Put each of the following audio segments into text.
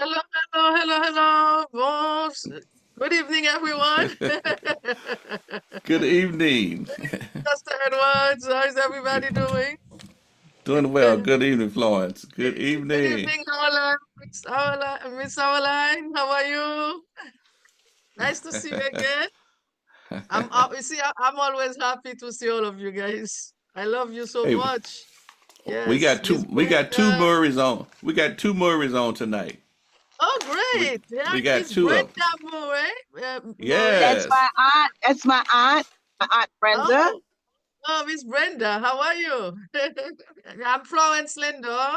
Hello, hello, hello, hello. Good evening, everyone. Good evening. Pastor Edwards, how's everybody doing? Doing well. Good Good evening, Florence. Good evening. evening, Howland. Miss Howland, how are you? Nice to see you again. You see, I'm always happy to see all of you guys. I love you so Hey, much. we Yes, got Miss two. We got two Brenda. Murrays on. We got two Murrays on tonight. Oh, We great. Yeah, we got Miss two Brenda of them. Murray. That's Yes. my aunt. That's my aunt. My aunt Brenda. Oh, oh, Miss Brenda, how are you? I'm Florence Lindo.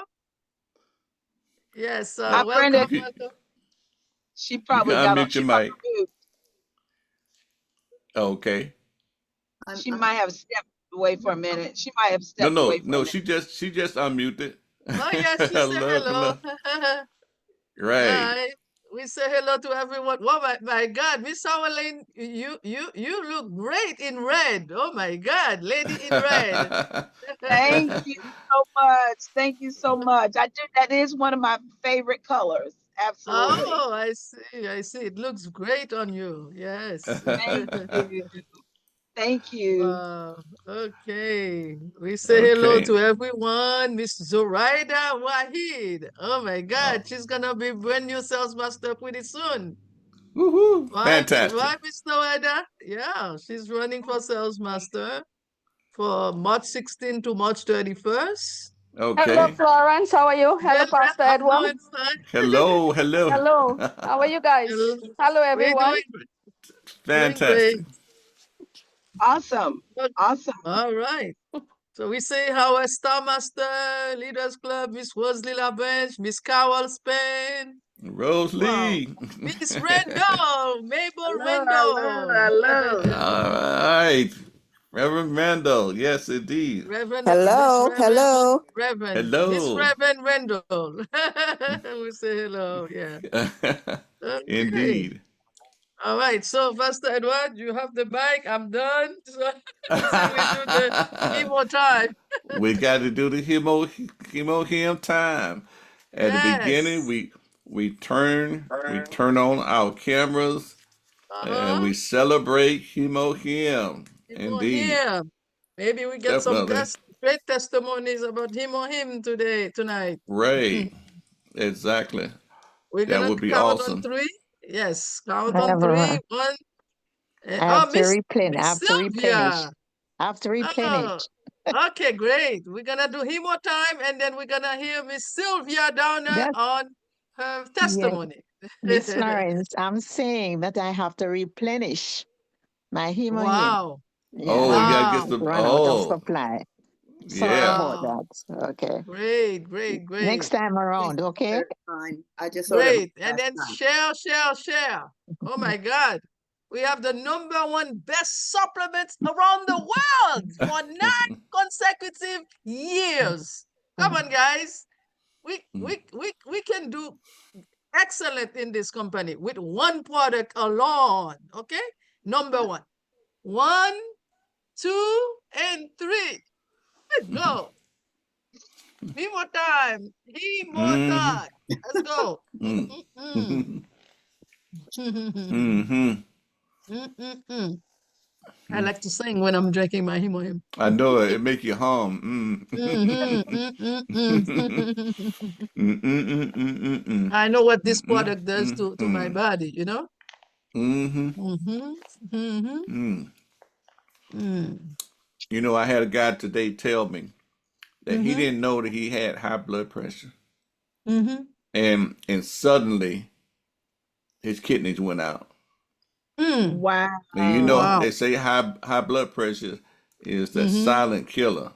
Yes, Aunt Brenda, You welcome, can welcome. she you can probably got on. unmute your mic. Okay. She might have stepped away for a minute. She might have No, stepped no, away for a no. minute. She just unmuted. Oh, yes, she said Hello, hello. hello. Right. Hi. We say hello to everyone. Oh my God, Miss Howland, you look great in red. Oh my God, lady in red. Thank you so much. Thank you so much. I do. That is one of my favorite colors. Absolutely. Oh, I see, I see. It looks great on you. Yes. Thank you. Thank you. Okay. We say hello Okay. to everyone. Miss Zoraida Wahid. Oh my Oh, God, she's gonna be brand new sales master pretty soon. woohoo! Why, Fantastic. Miss Zoraida? Yeah, she's running for sales master for March 16 to March 31st. Hello, Okay. Florence. How are you? Hello, Well, Pastor I'm Edward. doing fine. Hello, hello. Hello. How are you guys? Hello. Hello, We're everyone. doing great. Fantastic. Awesome. Okay. Awesome. All right. So we say our Star Master, Leaders Club, Miss Rosalie LaBench, Miss Carol Spain. Rose Wow. Lee. Miss Randall, Mabel Hello, hello, Randall. hello. All right. Reverend Randall. Yes, indeed. Miss Hello, hello. Miss Hello. Reverend Randall. We say hello, yeah. Okay. Indeed. All right. So, Pastor Edward, you have the mic. I'm done. So we do the emo time. We got to do the hemo hymn time. At the beginning, Yes. we turn on our cameras and Uh-huh. we celebrate hemo hymn. Him or Indeed. him. Maybe we get some Definitely. great testimonies about him or him tonight. Right. Exactly. We're That gonna would be count on awesome. three. Yes, count I on have, three. a, One. I Oh, have to replenish. I Miss have to replenish. Sylvia. I have to replenish. Oh, okay, great. We're gonna do him more time, and then we're gonna hear Miss Sylvia down there That on her yeah, testimony. Miss Florence, I'm saying that I have to replenish my him. Wow. Oh, you Yeah, gotta get Wow. some. run out of Oh, supply. Sorry yeah. about Wow. that. Okay. Great, great, Next great. time around, okay? Fine. I just ordered Great. mine And last then time. share. Oh my God. We have the number one best supplements around the world for 9 consecutive years. Come on, guys. We can do excellent in this company with one product alone. Okay? Number one. One, two, and three. Let's go. He more time. He more Mm-hmm. time. Let's go. Mm-hmm. Mm-hmm. I like to sing when I'm drinking my himo him. I know it. It make you hum. I know what this product does to my body, you know? Mm-hmm. Mm-hmm. Mm-hmm. Mm. Mm. You know, I had a guy today tell me that he Mm-hmm. didn't know that he had high blood pressure, Mm-hmm. and suddenly his kidneys went out. Mm. Wow. And you know, Wow. they say high blood pressure is the Mm-hmm. silent killer.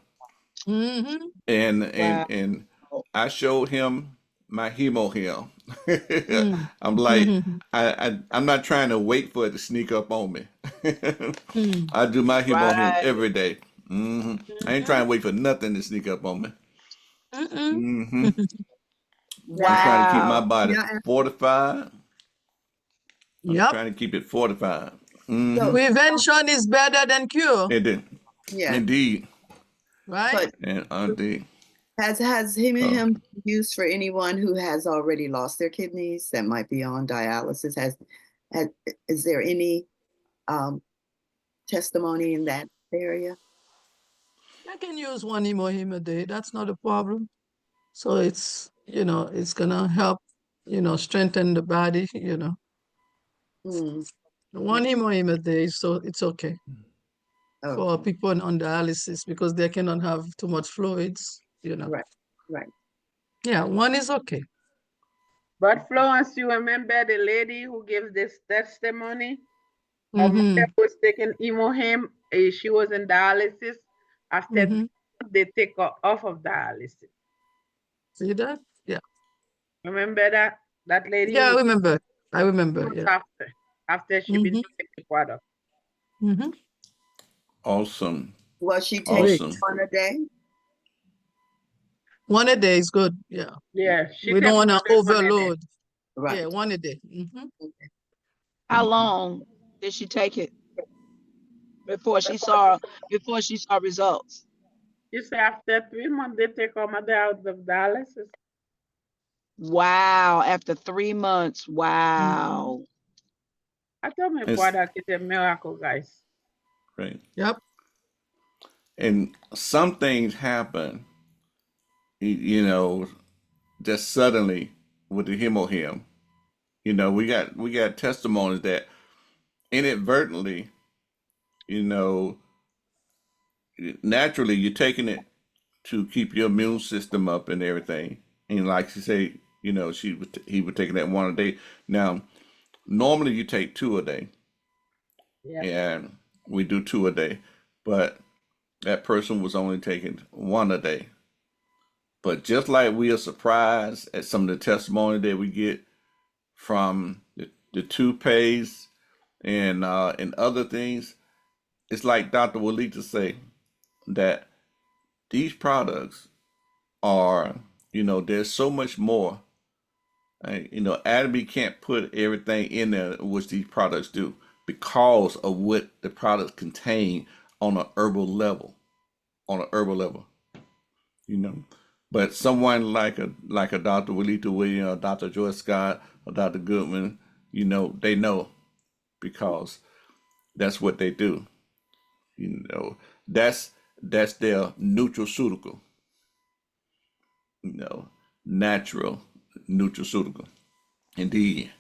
Mm-hmm. And Wow. and and I showed him my hemo him. Mm. I'm like, Mm-hmm. I'm not trying to wait for it to sneak up on me. Mm. I do my hemo him Right. every day. I ain't trying to wait for nothing to sneak up on me. Mm-mm. hmm I'm Now, trying to keep my Wow. body now, fortified. I'm Yep. trying to keep it fortified. so, Prevention is better than cure, It did. yeah. Indeed. right? But And indeed. Has him used for anyone who has already lost their kidneys that might be on dialysis? Is there any testimony in that area? I can use one heme a day. That's not a problem. So it's, it's gonna help, strengthen the body, Mm, One heme a day, so it's okay for okay. people on dialysis because they cannot have too much fluids, Right, right. Yeah, one is okay. But Florence, you remember the lady who gave this testimony? Her Mm-hmm. mother was taking Imohim. She was in dialysis. After 3 months, they take her off of dialysis. See that? Yeah. Remember that lady? Yeah, I remember. Yeah. After she been taking the product. Mm-hmm. Awesome. Was she taking Great. one a day? One a day is good. Yeah. Yeah, she We don't want to one a day. overload. Right. Yeah, one a day. Mm-hmm. How long did she take it before she saw results? She said after 3 months, they take her mother out of dialysis. Wow, after 3 months. Wow. I told my It's product is a miracle, guys. right. Yep. And some things happen, you know, just suddenly with the hemohim. You know, we got testimonies that inadvertently, you know, naturally you're taking it to keep your immune system up and everything. And like she say, you know, he would take that one a day. Now, normally you take two a day, Yeah. and we do two a day, but that person was only taking one a day. But just like we are surprised at some of the testimony that we get from the toothpaste and other things, it's like Dr. Walita say that these products are, you know, there's so much more. You know, Atomy can't put everything in there which these products do because of what the products contain on an herbal level. On an herbal level, you know. But someone like a Dr. Walita Williams, or Dr. Joyce Scott, or Dr. Goodman, you know, they know because that's what they do. You know, that's their nutraceutical, you know, natural nutraceutical. Indeed.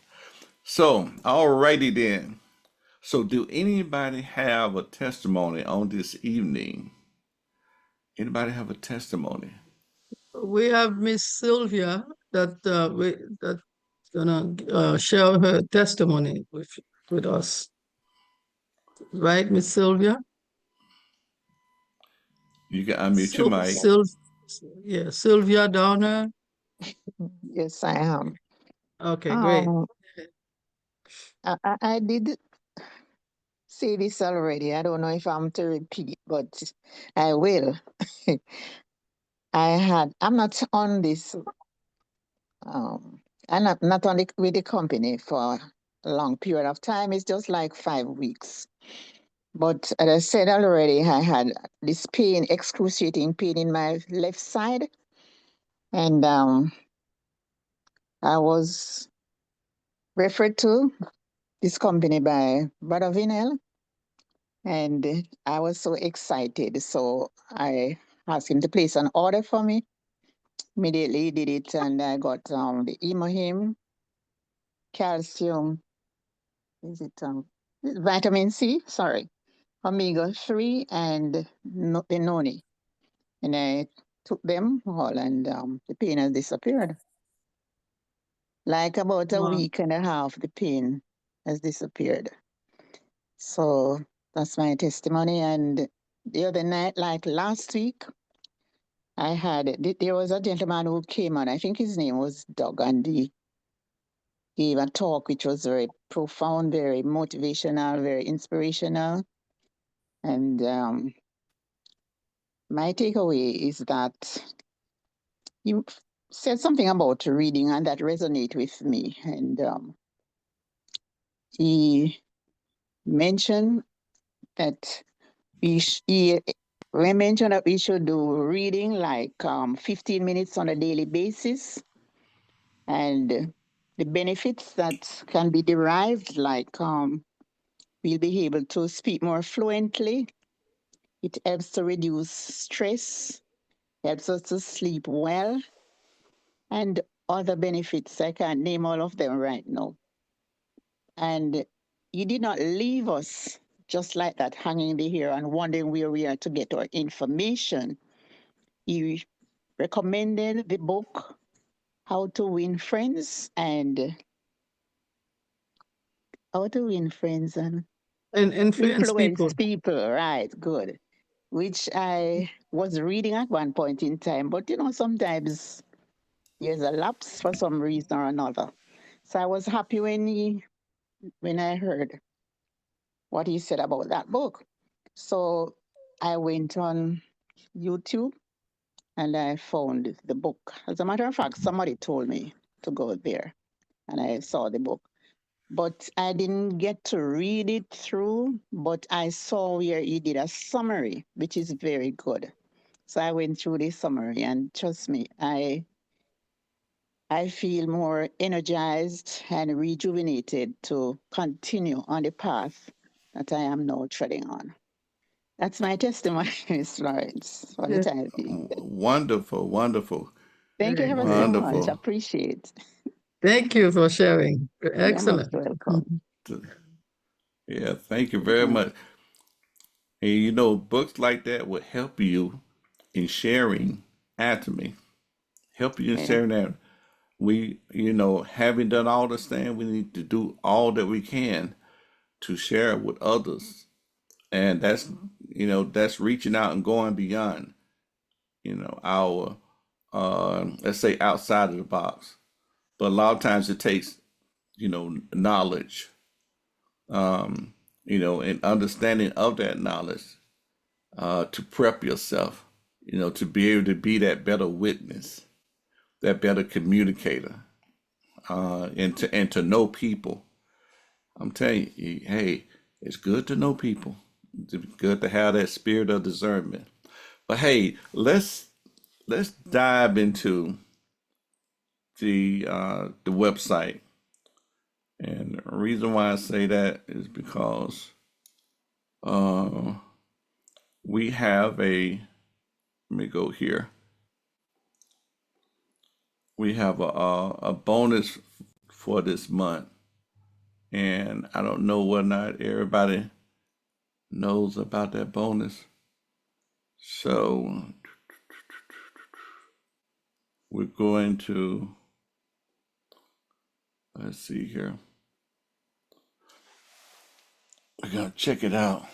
So, alrighty then. So, do anybody have a testimony on this evening? Anybody have a testimony? We have Miss Sylvia that's gonna share her testimony with us. Right, Miss Sylvia? You can unmute your mic. Yeah, Sylvia Downer. Yes, I am. Okay, great. I did say this already. I don't know if I'm to repeat, but I will. I'm not on this, I'm not on with the company for a long period of time. It's just like 5 weeks. But as I said already, I had this pain, excruciating pain in my left side. And I was referred to this company by Brother Vinel. And I was so excited. So I asked him to place an order for me. Immediately he did it, and I got the Imohim, calcium, is it vitamin C? Sorry, omega-3, and the noni. And I took them all, and the pain has disappeared. Like about a week and a half, the pain has disappeared. So that's my testimony. And the other night, like last week, there was a gentleman who came on, I think his name was Doug, and he gave a talk which was very profound, very motivational, very inspirational. And my takeaway is that you said something about reading, and that resonated with me. And he mentioned that he We mentioned that we should do reading like 15 minutes on a daily basis, and the benefits that can be derived, like we'll be able to speak more fluently. It helps to reduce stress, helps us to sleep well, and other benefits. I can't name all of them right now. And you did not leave us just like that, hanging in the air and wondering where we are to get our information. You recommended the book, How to Win Friends and How to Win Friends and And influence people. Influence People. Right, good. Which I was reading at one point in time, but sometimes there's a lapse for some reason or another. So I was happy when I heard what he said about that book. So I went on YouTube and I found the book. As a matter of fact, somebody told me to go there and I saw the book. But I didn't get to read it through, but I saw where he did a summary, which is very good. So I went through the summary and trust me, I feel more energized and rejuvenated to continue on the path that I am now treading on. That's my testimony, Miss Lawrence, for the Yeah. time being. Wonderful, wonderful, Thank you Very ever good. so much. wonderful. Appreciate. Thank you for sharing. You're most Excellent. welcome. Yeah, thank you very much. And books like that will help you in sharing anatomy, help you in Yeah. sharing that. We, having done all this thing, we need to do all that we can to share it with others. And that's reaching out and going beyond, our, let's say outside of the box. But a lot of times it takes, knowledge, and understanding of that knowledge to prep yourself, to be able to be that better witness, that better communicator, and to know people. I'm telling you, hey, it's good to know people. It's good to have that spirit of discernment. But hey, let's dive into the website. And the reason why I say that is because uh, we have let me go here. We have a bonus for this month, and I don't know whether or not everybody knows about that bonus. So we're going to, let's see here. We're gonna check it out.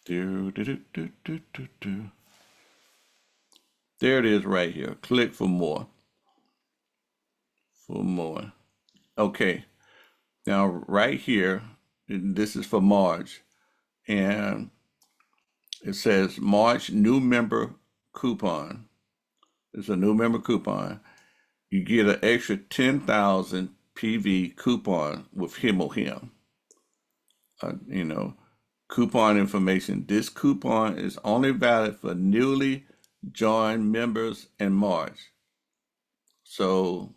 Do, do, do, do, do, do, do. There it is right here. Click for more. For more. Okay. Now right here, this is for March, and it says March new member coupon. It's a new member coupon. You get an extra 10,000 PV coupon with Him. Coupon information. This coupon is only valid for newly joined members in March. So,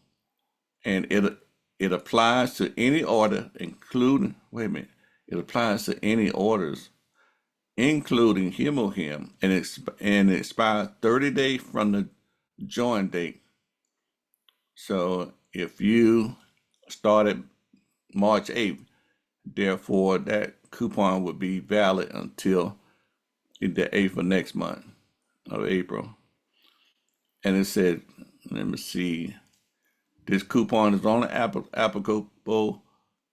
and it applies to any order, including, wait a minute, it applies to any orders, including Him, and it expires 30 days from the join date. So, if you started March 8th, therefore that coupon would be valid until the 8th of next month of April. And it said, let me see, this coupon is only applicable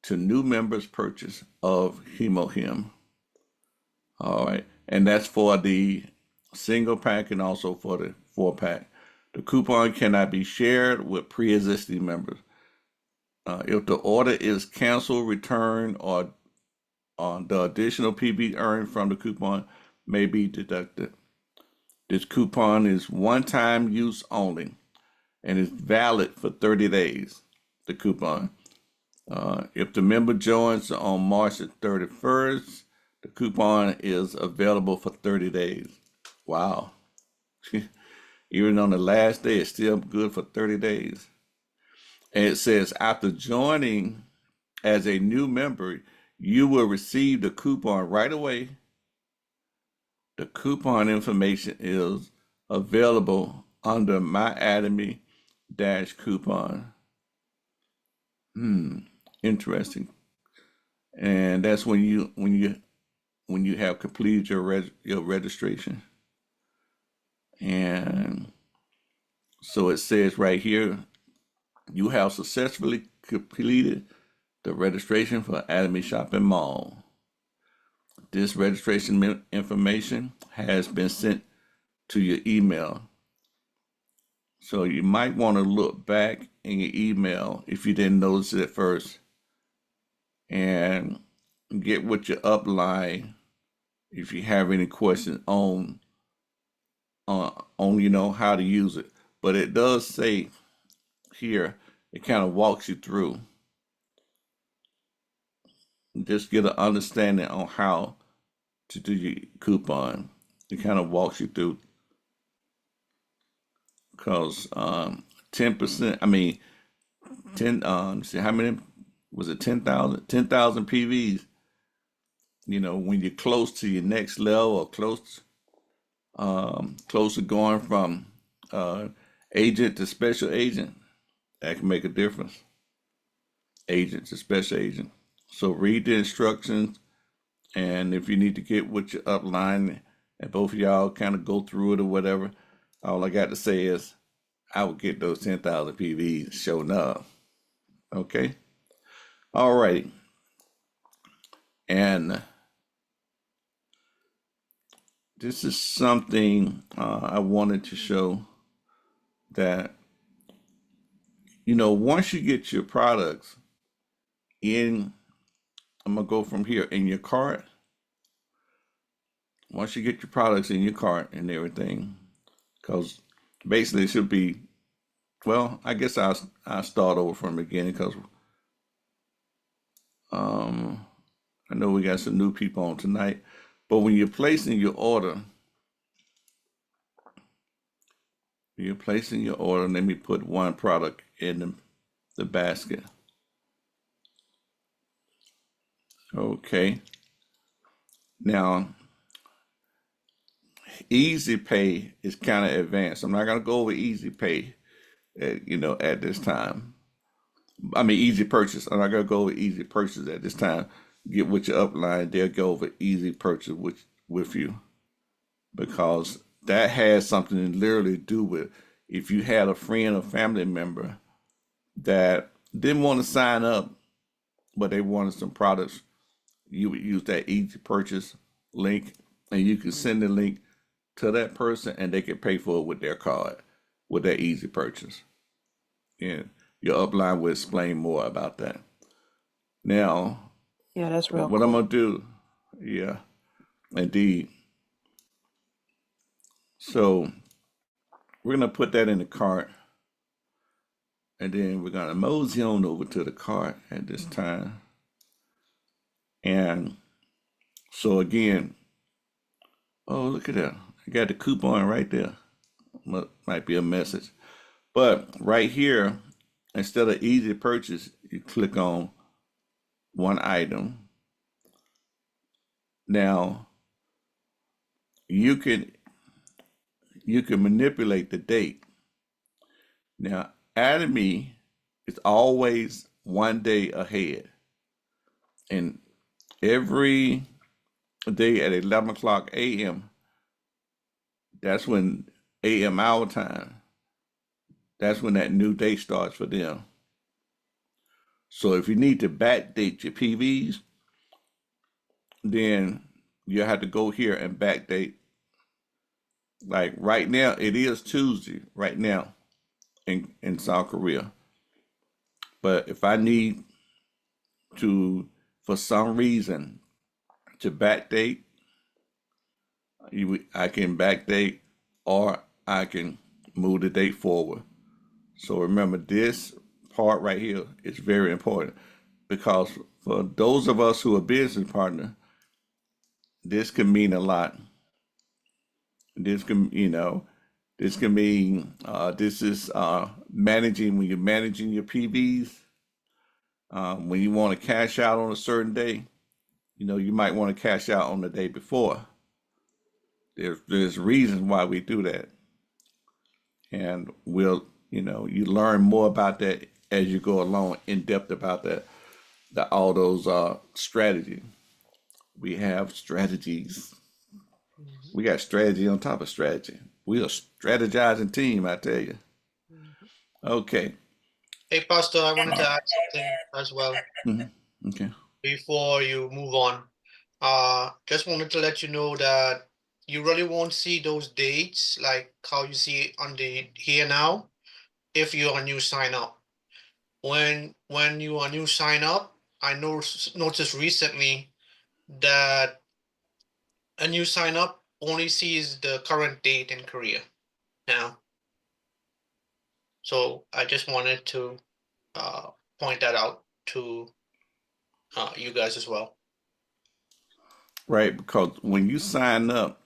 to new members' purchase of Him. All right. And that's for the single pack and also for the 4-pack. The coupon cannot be shared with pre-existing members. If the order is canceled, returned, or the additional PV earned from the coupon may be deducted. This coupon is one-time use only and is valid for 30 days, the coupon. If the member joins on March the 31st, The coupon is available for 30 days. Wow. Even on the last day, it's still good for 30 days. And it says, after joining as a new member, you will receive the coupon right away. The coupon information is available under My Academy coupon. Interesting. And that's when you have completed your registration. And so it says right here, you have successfully completed the registration for Academy Shopping Mall. This registration information has been sent to your email. So you might want to look back in your email if you didn't notice it at first and get with your upline if you have any questions on how to use it. But it does say here, it kind of walks you through. Just get an understanding on how to do your coupon. It kind of walks you through because 10%, I mean, 10, see how many, was it 10,000? 10,000 PVs. When you're close to your next level or close to going from agent to special agent, that can make a difference. Agent to special agent. So read the instructions, and if you need to get with your upline and both of y'all kind of go through it or whatever, all I got to say is I will get those 10,000 PVs showing up. Okay? All right. And this is something I wanted to show that, once you get your products in, I'm going to go from here, in your cart. Once you get your products in your cart and everything, because basically it should be, well, I guess I'll start over from the beginning because I know we got some new people on tonight. But when you're placing your order, let me put one product in the basket. Okay. Now, Easy Pay is kind of advanced. I'm not going to go over Easy Pay, at this time. I mean, Easy Purchase. I'm not going to go over Easy Purchase at this time. Get with your upline. They'll go over Easy Purchase with you, because that has something to literally do with if you had a friend or family member that didn't want to sign up, but they wanted some products, you would use that Easy Purchase link, and you can send the link to that person, and they can pay for it with their card, with that Easy Purchase. And your upline will explain more about that. Now, Yeah, that's real what cool. I'm going to do, yeah, indeed. So we're going to put that in the cart, and then we're going to mosey on over to the cart at this time. And so again, oh, look at that. I got the coupon right there. Might be a message. But right here, instead of Easy Purchase, you click on one item. Now, you can manipulate the date. Now, Academy is always one day ahead. And every day at 11 o'clock a.m., that's when a.m. our time, that's when that new day starts for them. So if you need to backdate your PVs, then you have to go here and backdate. Like right now, it is Tuesday right now in South Korea. But if I need to, for some reason, to backdate, I can backdate, or I can move the date forward. So remember, this part right here is very important, because for those of us who are business partners, this can mean a lot. This can, this can mean this is managing when you're managing your PVs. When you want to cash out on a certain day, you might want to cash out on the day before. There's reasons why we do that, and you learn more about that as you go along in depth about that. All those strategies. We have strategies. We got strategy on top of strategy. We are a strategizing team, I tell you. Okay. Hey, Pastor, I wanted to add something as well Okay. before you move on. Just wanted to let you know that you really won't see those dates like how you see on the here now if you're a new sign up. When you are new sign up, I noticed recently that a new sign up only sees the current date in Korea now. So I just wanted to point that out to you guys as well. Right, because when you sign up,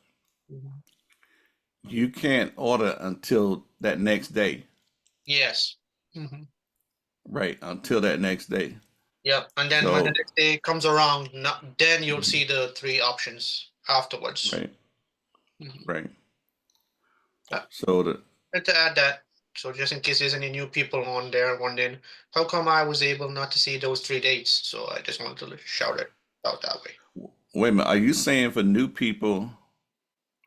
you can't order until that next day. Yes. Right, until that next day. Yep. And then when the next day comes around, then you'll see the 3 options afterwards. Right. Right. Yeah. So To add that, so just in case there's any new people on there wondering, how come I was able not to see those 3 dates? So I just wanted to shout it out that way. wait a minute, are you saying for new people?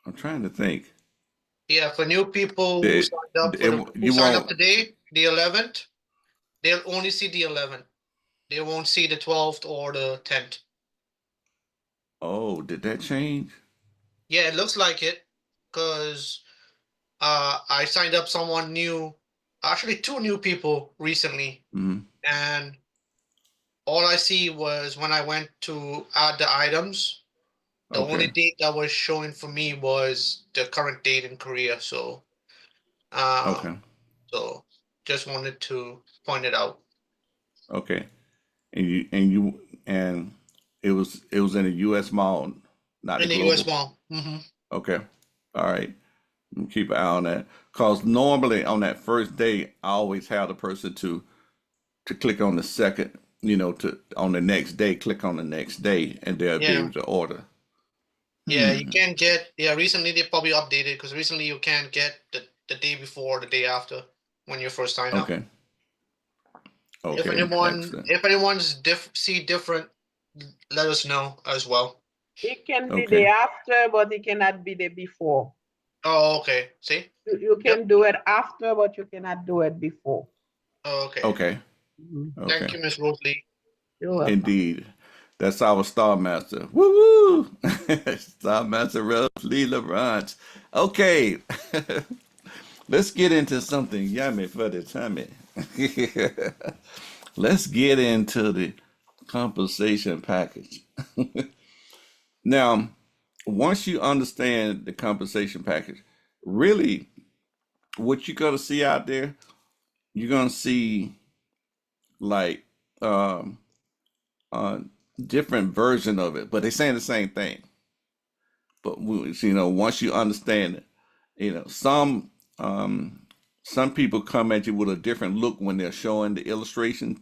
I'm trying to think. Yeah, for new people who signed up who signed up today, the 11th, they'll only see the 11th. They won't see the 12th or the 10th. Oh, did that change? Yeah, it looks like it, because I signed up someone new, actually 2 new people recently, and all I see was when I went to add the items, the only date that was showing for me was the current date in Korea. So, so just wanted to point it out. Okay, and it was in a U.S. mall, not in the the global. U.S. mall. Okay, all right. Keep an eye on that, cause normally on that first day, I always have the person to click on the second, on the next day, click on the next day, and they'll be able to order. Yeah, you can't get. Yeah, recently they probably updated, because recently you can't get the day before, the day after when you first sign up. Okay. If anyone's see different, let us know as well. It can be the after, but it cannot be the before. Oh, okay. See? You can do it after, but you cannot do it before. Oh, okay. Okay. Thank you, Miss Rosalie. You're welcome. Indeed. That's our Star Master. Woo woo! Star Master Rosalie LaBranch. Okay. Let's get into something yummy for the tummy. Let's get into the compensation package. Now, once you understand the compensation package, really what you're going to see out there, you're going to see like different version of it, but they're saying the same thing. But once you understand it, some people come at you with a different look when they're showing the illustration.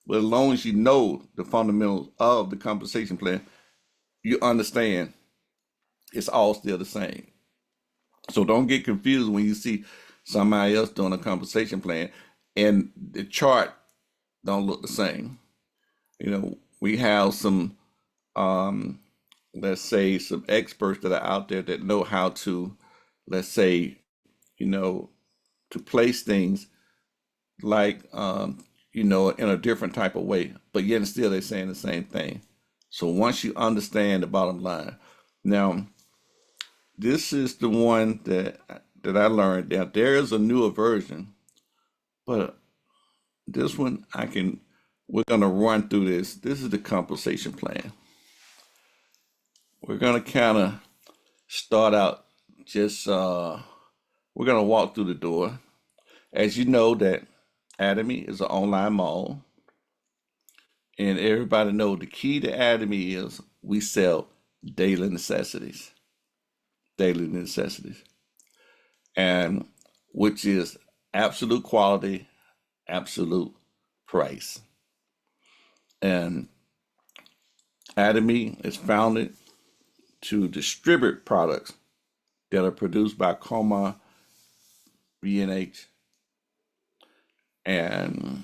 But as long as you know the fundamentals of the compensation plan, you understand it's all still the same. So don't get confused when you see somebody else doing a compensation plan and the chart don't look the same. We have some, let's say, some experts that are out there that know how to, let's say, to place things like, in a different type of way, but yet and still they're saying the same thing. So once you understand the bottom line, now this is the one that I learned. That there is a newer version, but this one we're gonna run through this. This is the compensation plan. We're gonna kind of start out just we're gonna walk through the door. As you know, that Atomy is an online mall, and everybody know the key to Atomy is we sell daily necessities. Daily necessities. And which is absolute quality, absolute price. And Atomy is founded to distribute products that are produced by Coma B&H. And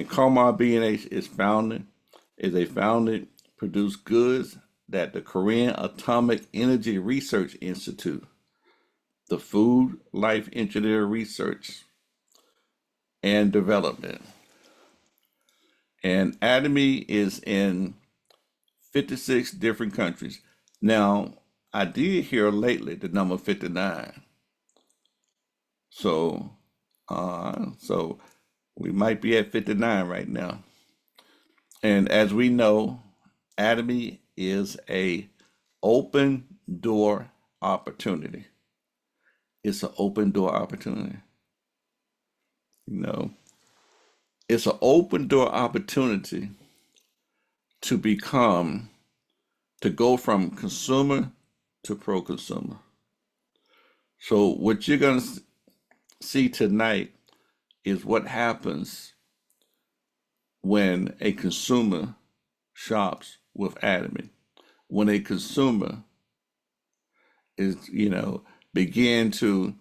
Coma B&H is a founded produce goods that the Korean Atomic Energy Research Institute, the Food Life Engineer Research and Development. And Atomy is in 56 different countries. Now, I did hear lately the number 59. So we might be at 59 right now. And as we know, Atomy is a open door opportunity. It's an open door opportunity. You know, it's an open door opportunity to go from consumer to pro-consumer. So what you're going to see tonight is what happens when a consumer shops with Atomy. When a consumer is, begin to,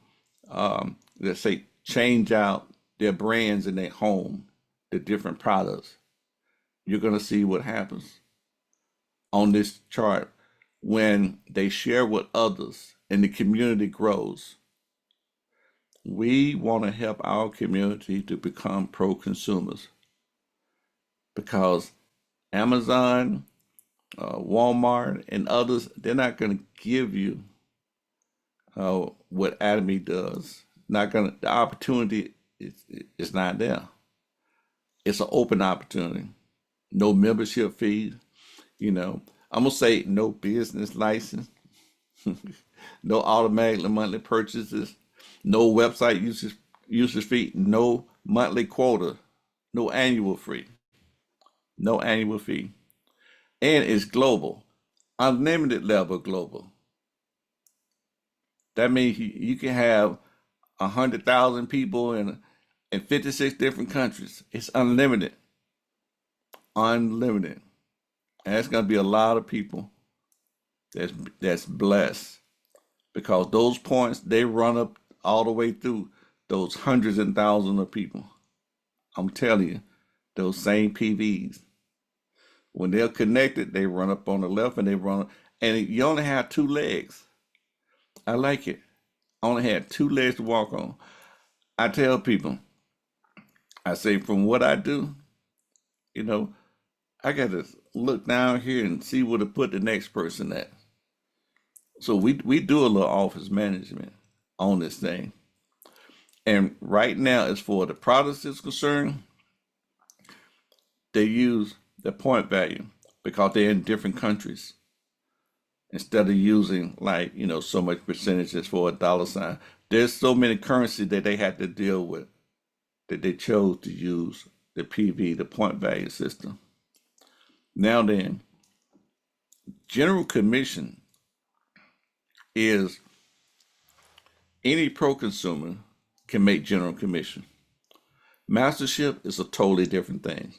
let's say, change out their brands in their home, the different products, you're going to see what happens on this chart when they share with others and the community grows. We want to help our community to become pro-consumers because Amazon, Walmart, and others, they're not going to give you what Atomy does. The opportunity is not there. It's an open opportunity. No membership fees. I'm gonna say no business license, no automatic monthly purchases, no website usage fee, no monthly quota, no annual fee, and it's global, unlimited level global. That means you can have 100,000 people in 56 different countries. It's unlimited, and it's gonna be a lot of people that's blessed because those points they run up all the way through those hundreds and thousands of people. I'm telling you, those same PVs, when they're connected, they run up on the left and and you only have two legs. I like it. I only had two legs to walk on. I tell people, I say from what I do, I got to look down here and see where to put the next person at. So we do a little office management on this thing. And right now, as for the products is concerned, they use the point value because they're in different countries. Instead of using so much percentages for a dollar sign, there's so many currencies that they had to deal with that they chose to use the PV, the point value system. Now then, general commission is any pro-consumer can make general commission. Mastership is a totally different thing.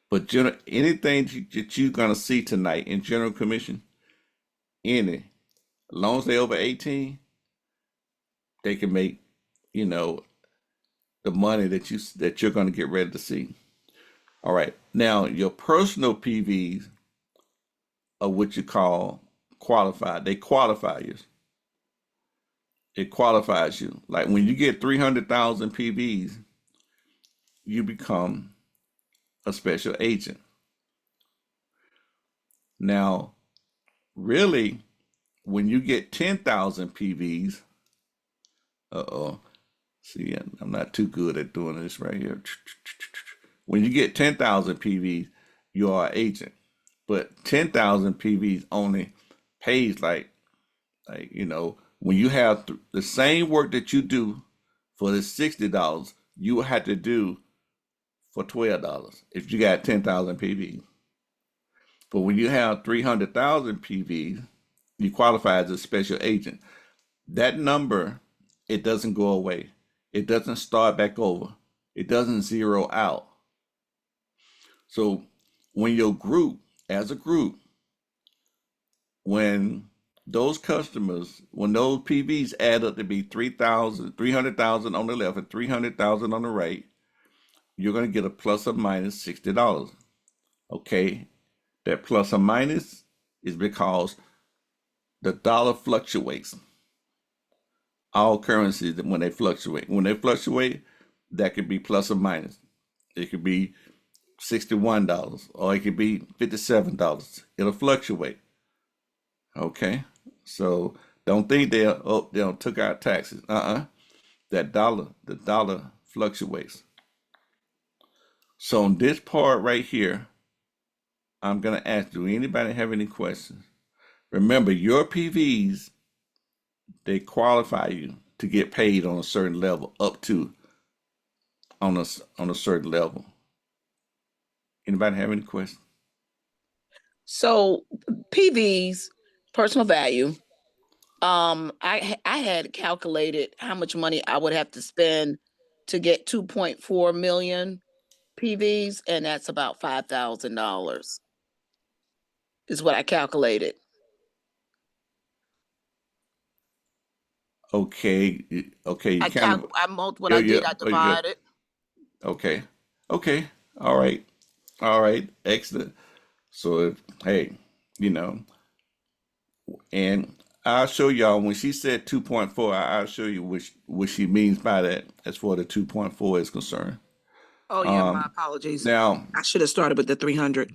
But anything that you're going to see tonight in general commission, as long as they're over 18, they can make, the money that you're going to get ready to see. All right. Now, your personal PVs are what you call qualified. They qualify you. It qualifies you. Like when you get 300,000 PVs, you become a special agent. Now, really, when you get 10,000 PVs, see, I'm not too good at doing this right here. When you get 10,000 PVs, you are an agent. But 10,000 PVs only pays when you have the same work that you do for the $60, you will have to do for $12 if you got 10,000 PVs. But when you have 300,000 PVs, you qualify as a special agent. That number, it doesn't go away. It doesn't start back over. It doesn't zero out. So when your group, as a group, when those customers, when those PVs add up to be 300,000 on the left and 300,000 on the right, you're going to get a plus or minus $60. Okay, that plus or minus is because the dollar fluctuates. All currencies, when they fluctuate, that could be plus or minus. It could be $61 or it could be $57. It'll fluctuate. Okay, so don't think they took out taxes. The dollar fluctuates. So on this part right here, I'm gonna ask, do anybody have any questions? Remember, your PVs, they qualify you to get paid on a certain level, up to on a certain level. Anybody have any questions? So PVs, personal value. I had calculated how much money I would have to spend to get 2.4 million PVs, and that's about $5,000 is what I calculated. Okay, you I kind of, what I did, I yeah, yeah. divided. Okay, all right, excellent. So if, hey, you know, and I'll show y'all when she said 2.4, I'll show you what she means by that as far as the 2.4 is concerned. Oh yeah, my apologies. Now, I should have started with the 300,000.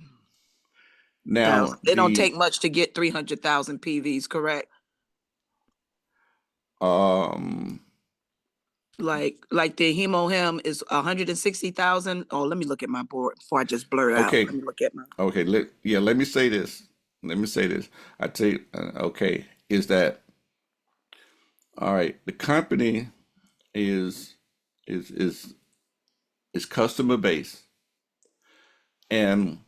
now It don't take much to get 300,000 PVs, correct? Like the hemohem is 160,000. Oh, let me look at my board before I just blur it out. okay, Let me look at my. okay, let me say this. I tell you, okay, is that all right? The company is is is is customer base, and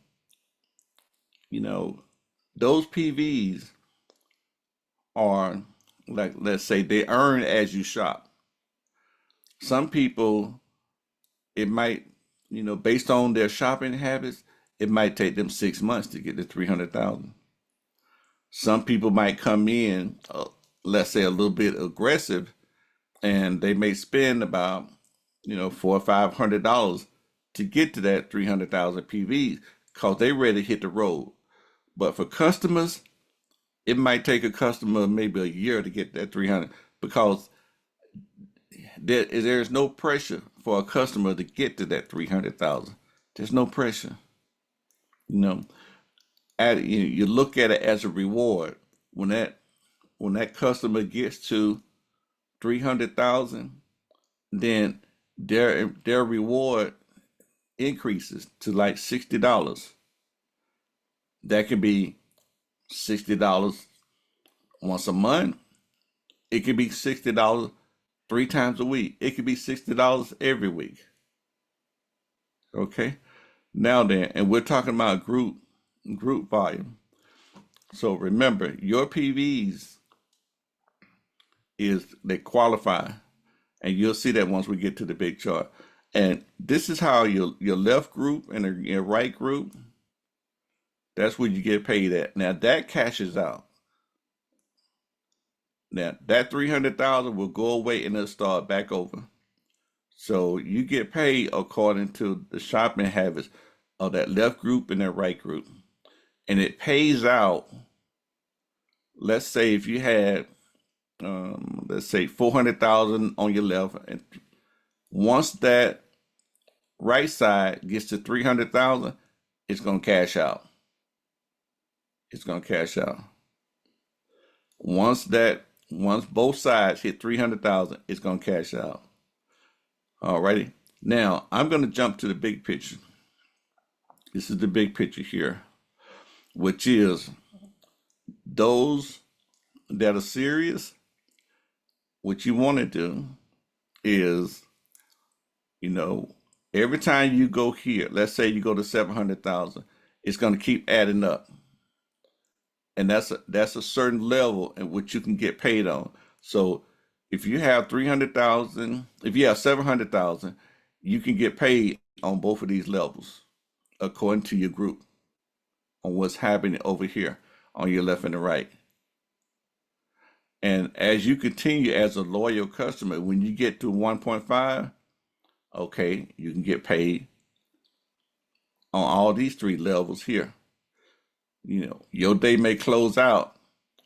you know those PVs are, like, let's say they earn as you shop. Some people, it might, based on their shopping habits, it might take them 6 months to get to 300,000. Some people might come in, let's say, a little bit aggressive, and they may spend about, $400 or $500 to get to that 300,000 PVs because they ready to hit the road. But for customers, it might take a customer maybe a year to get that 300 because there's no pressure for a customer to get to that 300,000. There's no pressure. You know, you look at it as a reward. When that customer gets to 300,000, then their reward increases to like $60. That could be $60 once a month. It could be $60 three times a week. It could be $60 every week. Okay. Now then, and we're talking about group volume. So remember, your PVs they qualify, and you'll see that once we get to the big chart. And this is how your left group and your right group, that's where you get paid at. Now that cashes out. Now that 300,000 will go away and it'll start back over. So you get paid according to the shopping habits of that left group and that right group. And it pays out, let's say if you had, let's say 400,000 on your left, and once that right side gets to 300,000, it's going to cash out. It's going to cash out. Once both sides hit 300,000, it's going to cash out. Alrighty. Now I'm going to jump to the big picture. This is the big picture here, which is those that are serious. What you want to do is, every time you go here, let's say you go to 700,000, it's going to keep adding up. And that's a certain level at which you can get paid on. So if you have 300,000, if you have 700,000, you can get paid on both of these levels according to your group on what's happening over here on your left and the right. And as you continue as a loyal customer, when you get to 1.5, okay, you can get paid on all these three levels here. Your day may close out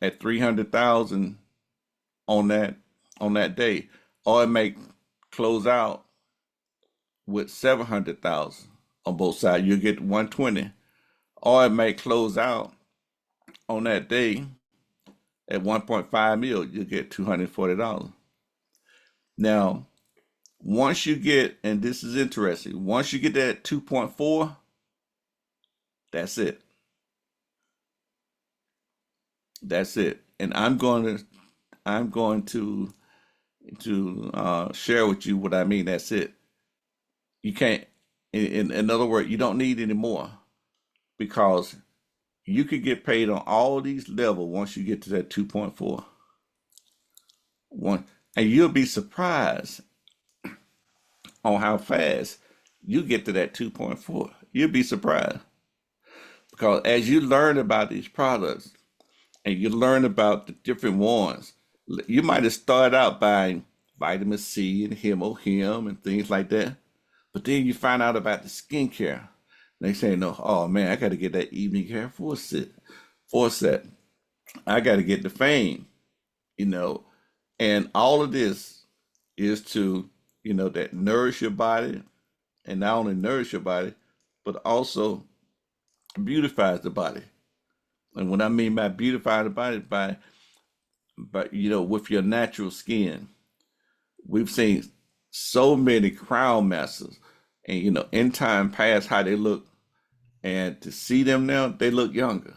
at 300,000 on that day, or it may close out with 700,000 on both sides. You get 120, or it may close out on that day at 1.5 mil. You get $240. Now, once you get, and this is interesting, once you get that 2.4, that's it. That's it. And I'm going to share with you what I mean. That's it. You can't. In other words, you don't need any more, because you could get paid on all these levels once you get to that 2.4. And you'll be surprised on how fast you get to that 2.4. You'll be surprised, because as you learn about these products and you learn about the different ones, you might have started out buying vitamin C and Him and things like that, but then you find out about the skincare. They say, no, oh man, I got to get that evening care Forset. I got to get the Fame, and all of this is to, that nourish your body, and not only nourish your body, but also beautifies the body. And what I mean by beautify the body, by with your natural skin. We've seen so many crown masters, and in time past how they look, and to see them now, they look younger.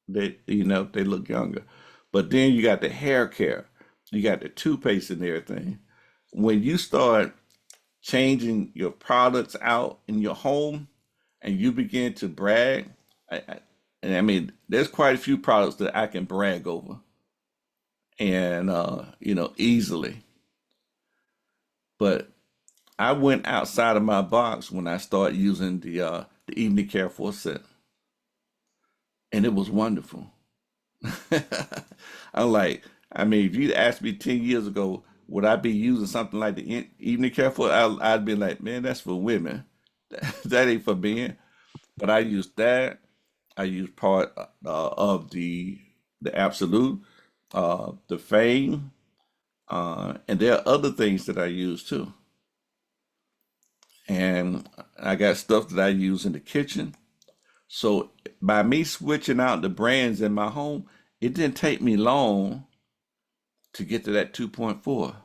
They look younger. But then you got the hair care, you got the toothpaste and everything. When you start changing your products out in your home, and you begin to brag, and I mean, there's quite a few products that I can brag over, and easily. But I went outside of my box when I started using the evening care set, and it was wonderful. I'm like, I mean, if you'd asked me 10 years ago, would I be using something like the evening care I'd be like, man, that's for women. That ain't for men. But I use that. I use part of the Absolute, the Fame, and there are other things that I use too. And I got stuff that I use in the kitchen. So by me switching out the brands in my home, it didn't take me long to get to that 2.4.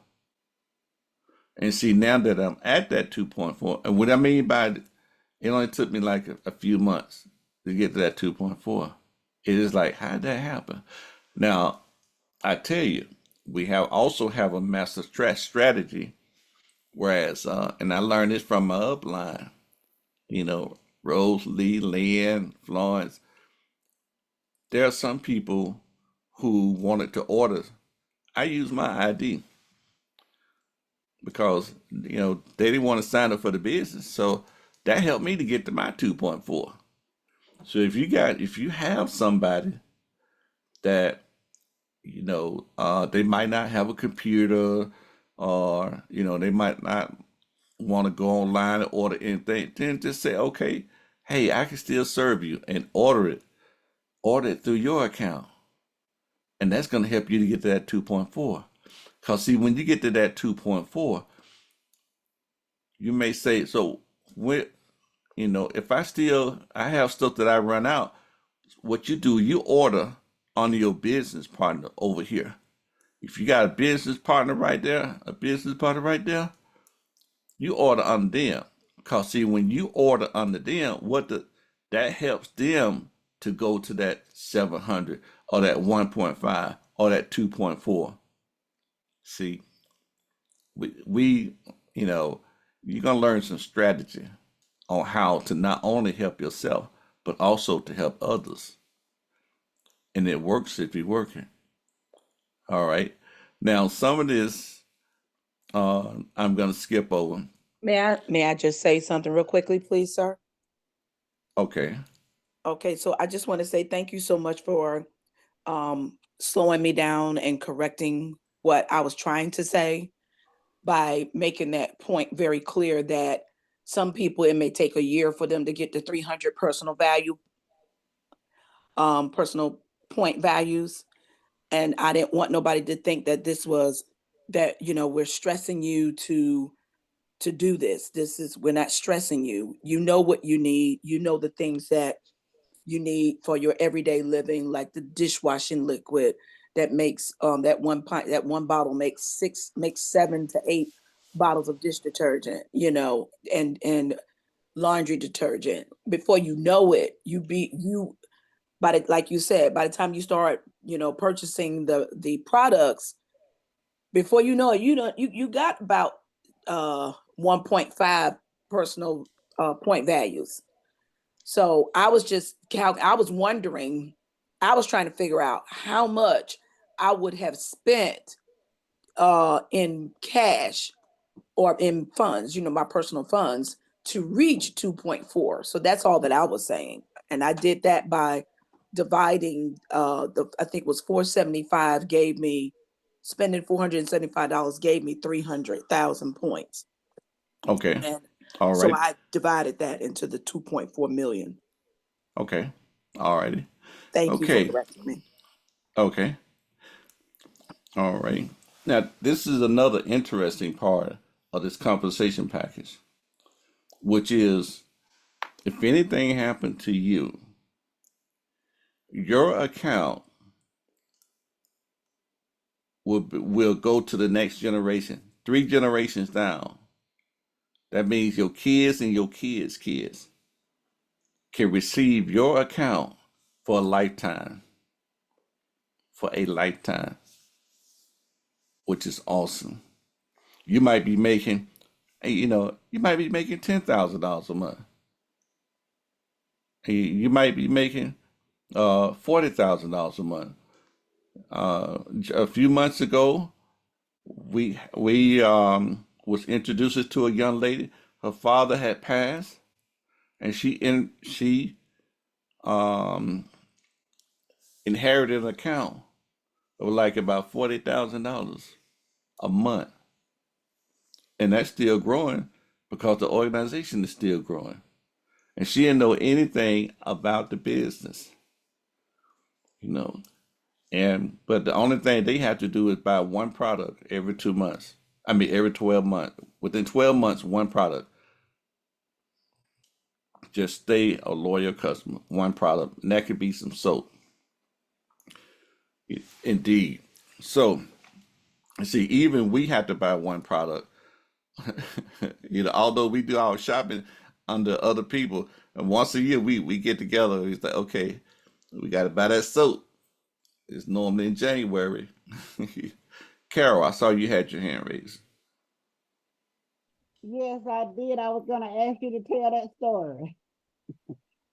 And see, now that I'm at that 2.4, and what I mean by it only took me like a few months to get to that 2.4. It is like, how did that happen? Now, I tell you, we also have a master strategy. Whereas, and I learned this from my upline, Rose, Lee, Lynn, Florence. There are some people who wanted to order. I use my ID because, they didn't want to sign up for the business. So that helped me to get to my 2.4. So if you have somebody that, they might not have a computer, or, they might not want to go online and order anything, then just say, okay, hey, I can still serve you, and order it through your account. And that's going to help you to get to that 2.4. Because see, when you get to that 2.4, you may say, so if I have stuff that I run out, what you do, you order under your business partner over here. If you got a business partner right there, you order under them. Because see, when you order under them, that helps them to go to that 700 or that 1.5 or that 2.4. See, we you're gonna learn some strategy on how to not only help yourself but also to help others. And it works if you're working. All right. Now, some of this I'm going to skip over. May I just say something real quickly, please, sir? Okay. Okay, so I just want to say thank you so much for slowing me down and correcting what I was trying to say by making that point very clear that some people it may take a year for them to get to 300 personal point values. And I didn't want nobody to think that this was that, we're stressing you to do this. We're not stressing you. You know what you need. You know the things that you need for your everyday living, like the dishwashing liquid that makes that one bottle makes 7 to 8 bottles of dish detergent, and laundry detergent. Before you know it, like you said, by the time you start, purchasing the products, before you know it, you got about 1.5 personal point values. So I was wondering, I was trying to figure out how much I would have spent in cash or in funds, my personal funds, to reach 2.4. So that's all that I was saying. And I did that by dividing I think it was 475 gave me spending $475 gave me 300,000 points. Okay. And All so right. I divided that into the 2.4 million. Okay. All righty. Thank you for Okay. correcting me. Okay. All right. Now, this is another interesting part of this compensation package, which is if anything happened to you, your account will go to the next generation, 3 generations down. That means your kids and your kids' kids can receive your account for a lifetime, which is awesome. You might be making, $10,000 a month. You might be making $40,000 a month. A few months ago, we was introduced to a young lady. Her father had passed, and she um, inherited an account of like about $40,000 a month, and that's still growing because the organization is still growing. And she didn't know anything about the business, you know. And but the only thing they have to do is buy one product every 2 months. I mean, every 12 months. Within 12 months, one product. Just stay a loyal customer. One product. And that could be some soap. Indeed. So, see, even we have to buy one product. Although we do our shopping under other people, and once a year we get together. It's like, okay, we got to buy that soap. It's normally in January. Carol, I saw you had your hand raised. Yes, I did. I was going to ask you to tell that story.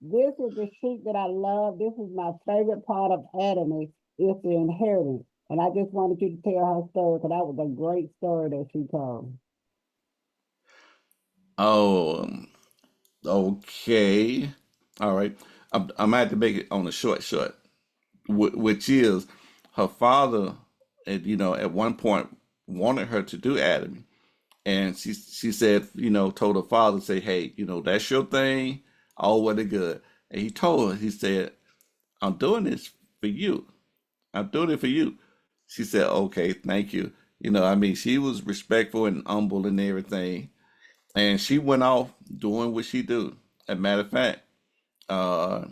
This is the sheet that I love. This is my favorite part of Anatomy, is the inheritance. And I just wanted you to tell her story because that was a great story that she told. Oh, okay. All right. I might have to make it on a short, which is her father, at one point wanted her to do Anatomy. And she said, told her father, say, hey, that's your thing, all well and good. And he told her, he said, I'm doing this for you. I'm doing it for you. She said, okay, thank you. She was respectful and humble and everything. And she went off doing what she do. As a matter of fact, uh,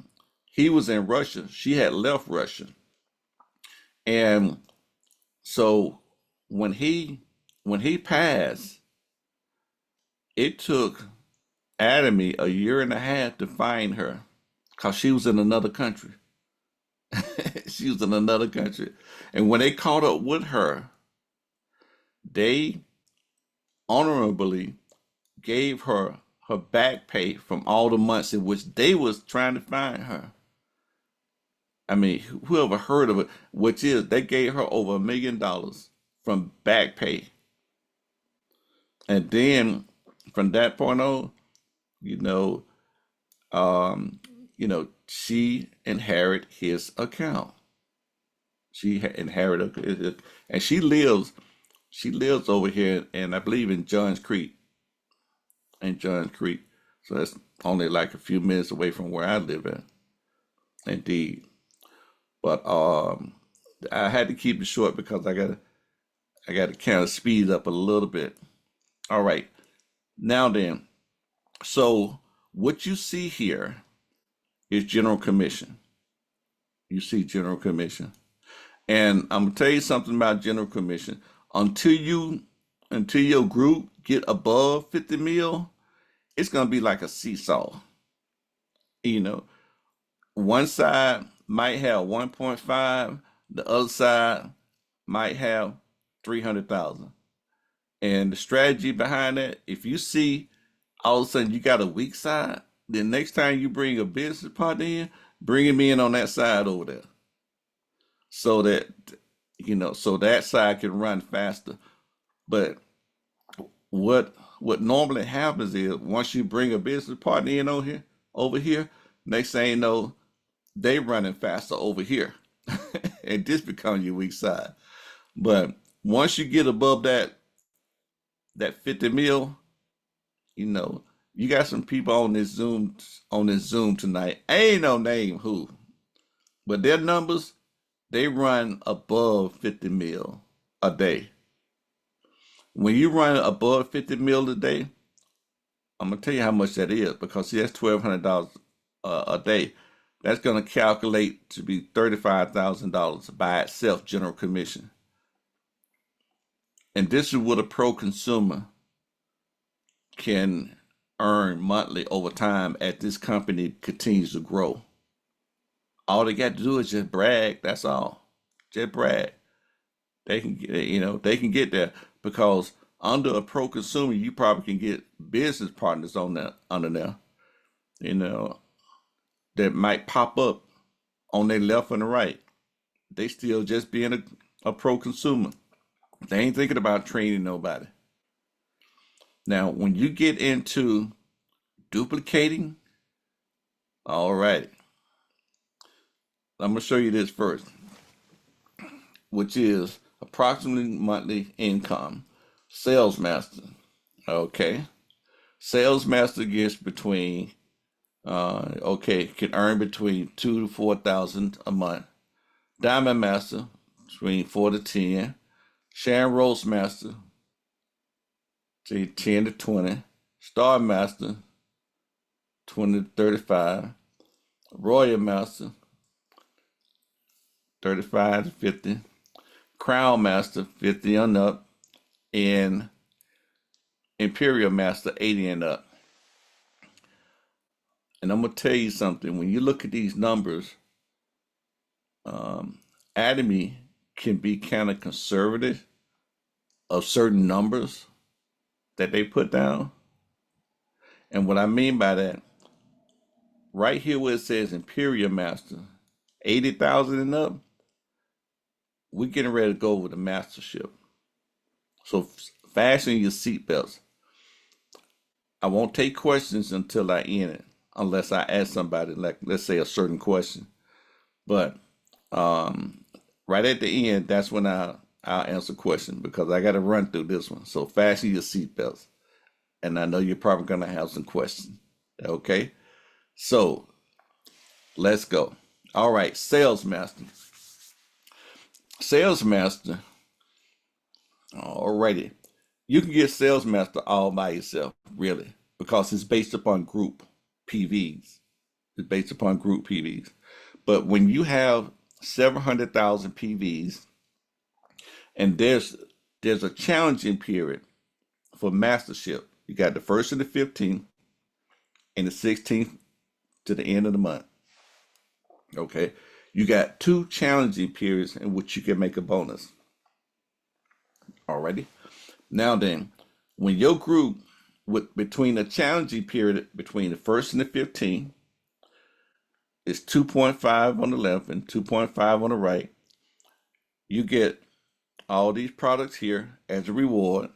he was in Russia. She had left Russia. And so when he passed, it took Atomy a year and a half to find her because she was in another country. She was in another country. And when they caught up with her, they honorably gave her her back pay from all the months in which they was trying to find her. I mean, whoever heard of it, which is they gave her over $1 million from back pay. And then from that point on, you know, she inherited his account. She inherited it, and she lives over here, and I believe in Johns Creek. So that's only like a few minutes away from where I live at. Indeed, but I had to keep it short because I got to kind of speed up a little bit. All right, now then, so what you see here is General Commission. You see General Commission. And I'm gonna tell you something about General Commission. Until your group get above 50 mil, it's gonna be like a seesaw. You know, one side might have 1.5, the other side might have 300,000. And the strategy behind that, if you see all of a sudden you got a weak side, then next time you bring a business partner in, bring him in on that side over there. So that so that side can run faster. But what normally happens is once you bring a business partner in over here, next thing you know, they running faster over here. And this becomes your weak side. But once you get above that 50 mil, you got some people on this Zoom tonight. Ain't no name who, but their numbers, they run above 50 mil a day. When you run above 50 mil a day, I'm gonna tell you how much that is, because see, that's $1,200 a day. That's gonna calculate to be $35,000 by itself, General Commission. And this is what a pro consumer can earn monthly over time as this company continues to grow. All they got to do is just brag. That's all. Just brag. They can get there, because under a pro consumer, you probably can get business partners under there, that might pop up on their left and the right. They still just being a pro consumer. They ain't thinking about training nobody. Now, when you get into duplicating, all right, I'm gonna show you this first, which is approximately monthly income. Sales master. Okay. Sales master gets between can earn between 2 to 4,000 a month. Diamond master between 4 to 10. Sharon Rose master 10 to 20. Star master 20 to 35. Royal master 35 to 50. Crown master 50 and up. And Imperial master 80 and up. And I'm gonna tell you something. When you look at these numbers, Atomy can be kind of conservative of certain numbers that they put down. And what I mean by that, right here where it says Imperial Master, 80,000 and up, we're getting ready to go over the mastership. So fasten your seatbelts. I won't take questions until I end it, unless I ask somebody, like, let's say, a certain question. But right at the end, that's when I'll answer questions, because I got to run through this one. So fasten your seatbelts. And I know you're probably going to have some questions. Okay? So let's go. All right, Sales Master. Sales Master. Alrighty. You can get Sales Master all by yourself, really, because it's based upon group PVs. It's based upon group PVs. But when you have several 100,000 PVs, and there's a challenging period for mastership. You got the 1st and the 15th, and the 16th to the end of the month. Okay, you got 2 challenging periods in which you can make a bonus. Alrighty. Now then, when your group between the challenging period between the 1st and the 15th, it's 2.5 on the left and 2.5 on the right. You get all these products here as a reward,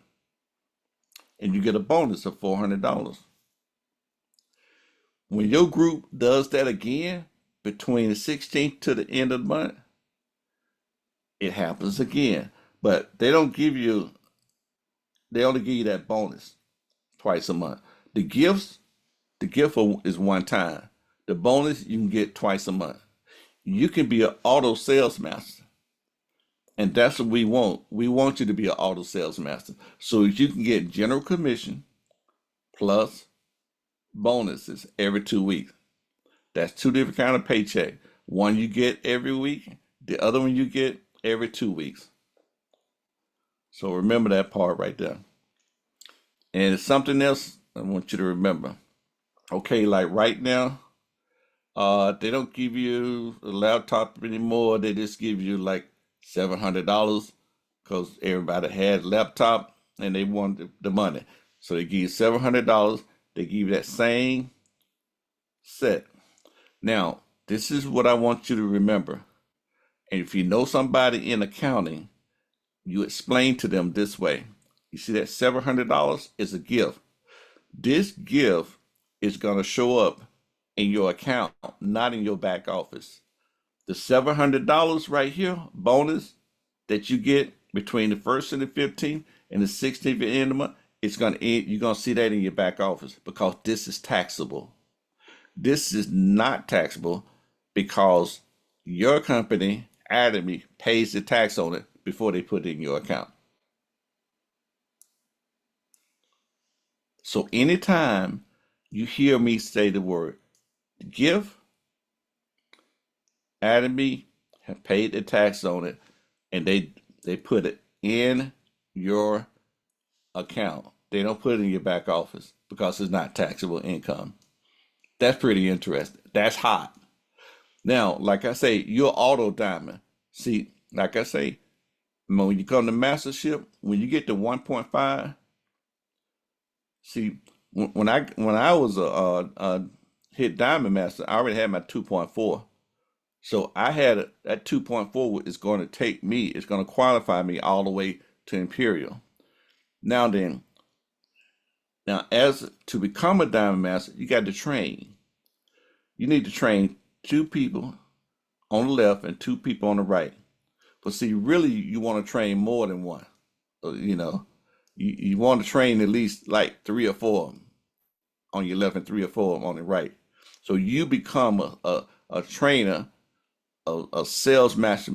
and you get a bonus of $400. When your group does that again between the 16th to the end of the month, it happens again. But they only give you that bonus twice a month. The gift is one time. The bonus you can get twice a month. You can be an auto sales master. And that's what we want. We want you to be an auto sales master. So you can get general commission plus bonuses every 2 weeks. That's two different kind of paycheck. One you get every week, the other one you get every 2 weeks. So remember that part right there. And it's something else I want you to remember. Okay, like right now, they don't give you a laptop anymore. They just give you like $700 because everybody had a laptop and they wanted the money. So they give you $700. They give you that same set. Now, this is what I want you to remember. And if you know somebody in accounting, you explain to them this way. You see that $700 is a gift. This gift is going to show up in your account, not in your back office. The $700 right here, bonus that you get between the 1st and the 15th and the 16th at the end of the month, you're going to see that in your back office because this is taxable. This is not taxable because your company, Atomy, pays the tax on it before they put it in your account. So anytime you hear me say the word gift, Atomy have paid the tax on it and they put it in your account. They don't put it in your back office because it's not taxable income. That's pretty interesting. That's hot. Now, like I say, you're auto diamond. See, like I say, when you come to mastership, when you get to 1.5, see, when I was a hit diamond master, I already had my 2.4. So I had that 2.4 is going to take me, it's going to qualify me all the way to Imperial. Now as to become a diamond master, you got to train. You need to train 2 people on the left and 2 people on the right. But see, really, you want to train more than one. You want to train at least like 3 or 4 on your left and 3 or 4 on the right. So you become a trainer, a sales master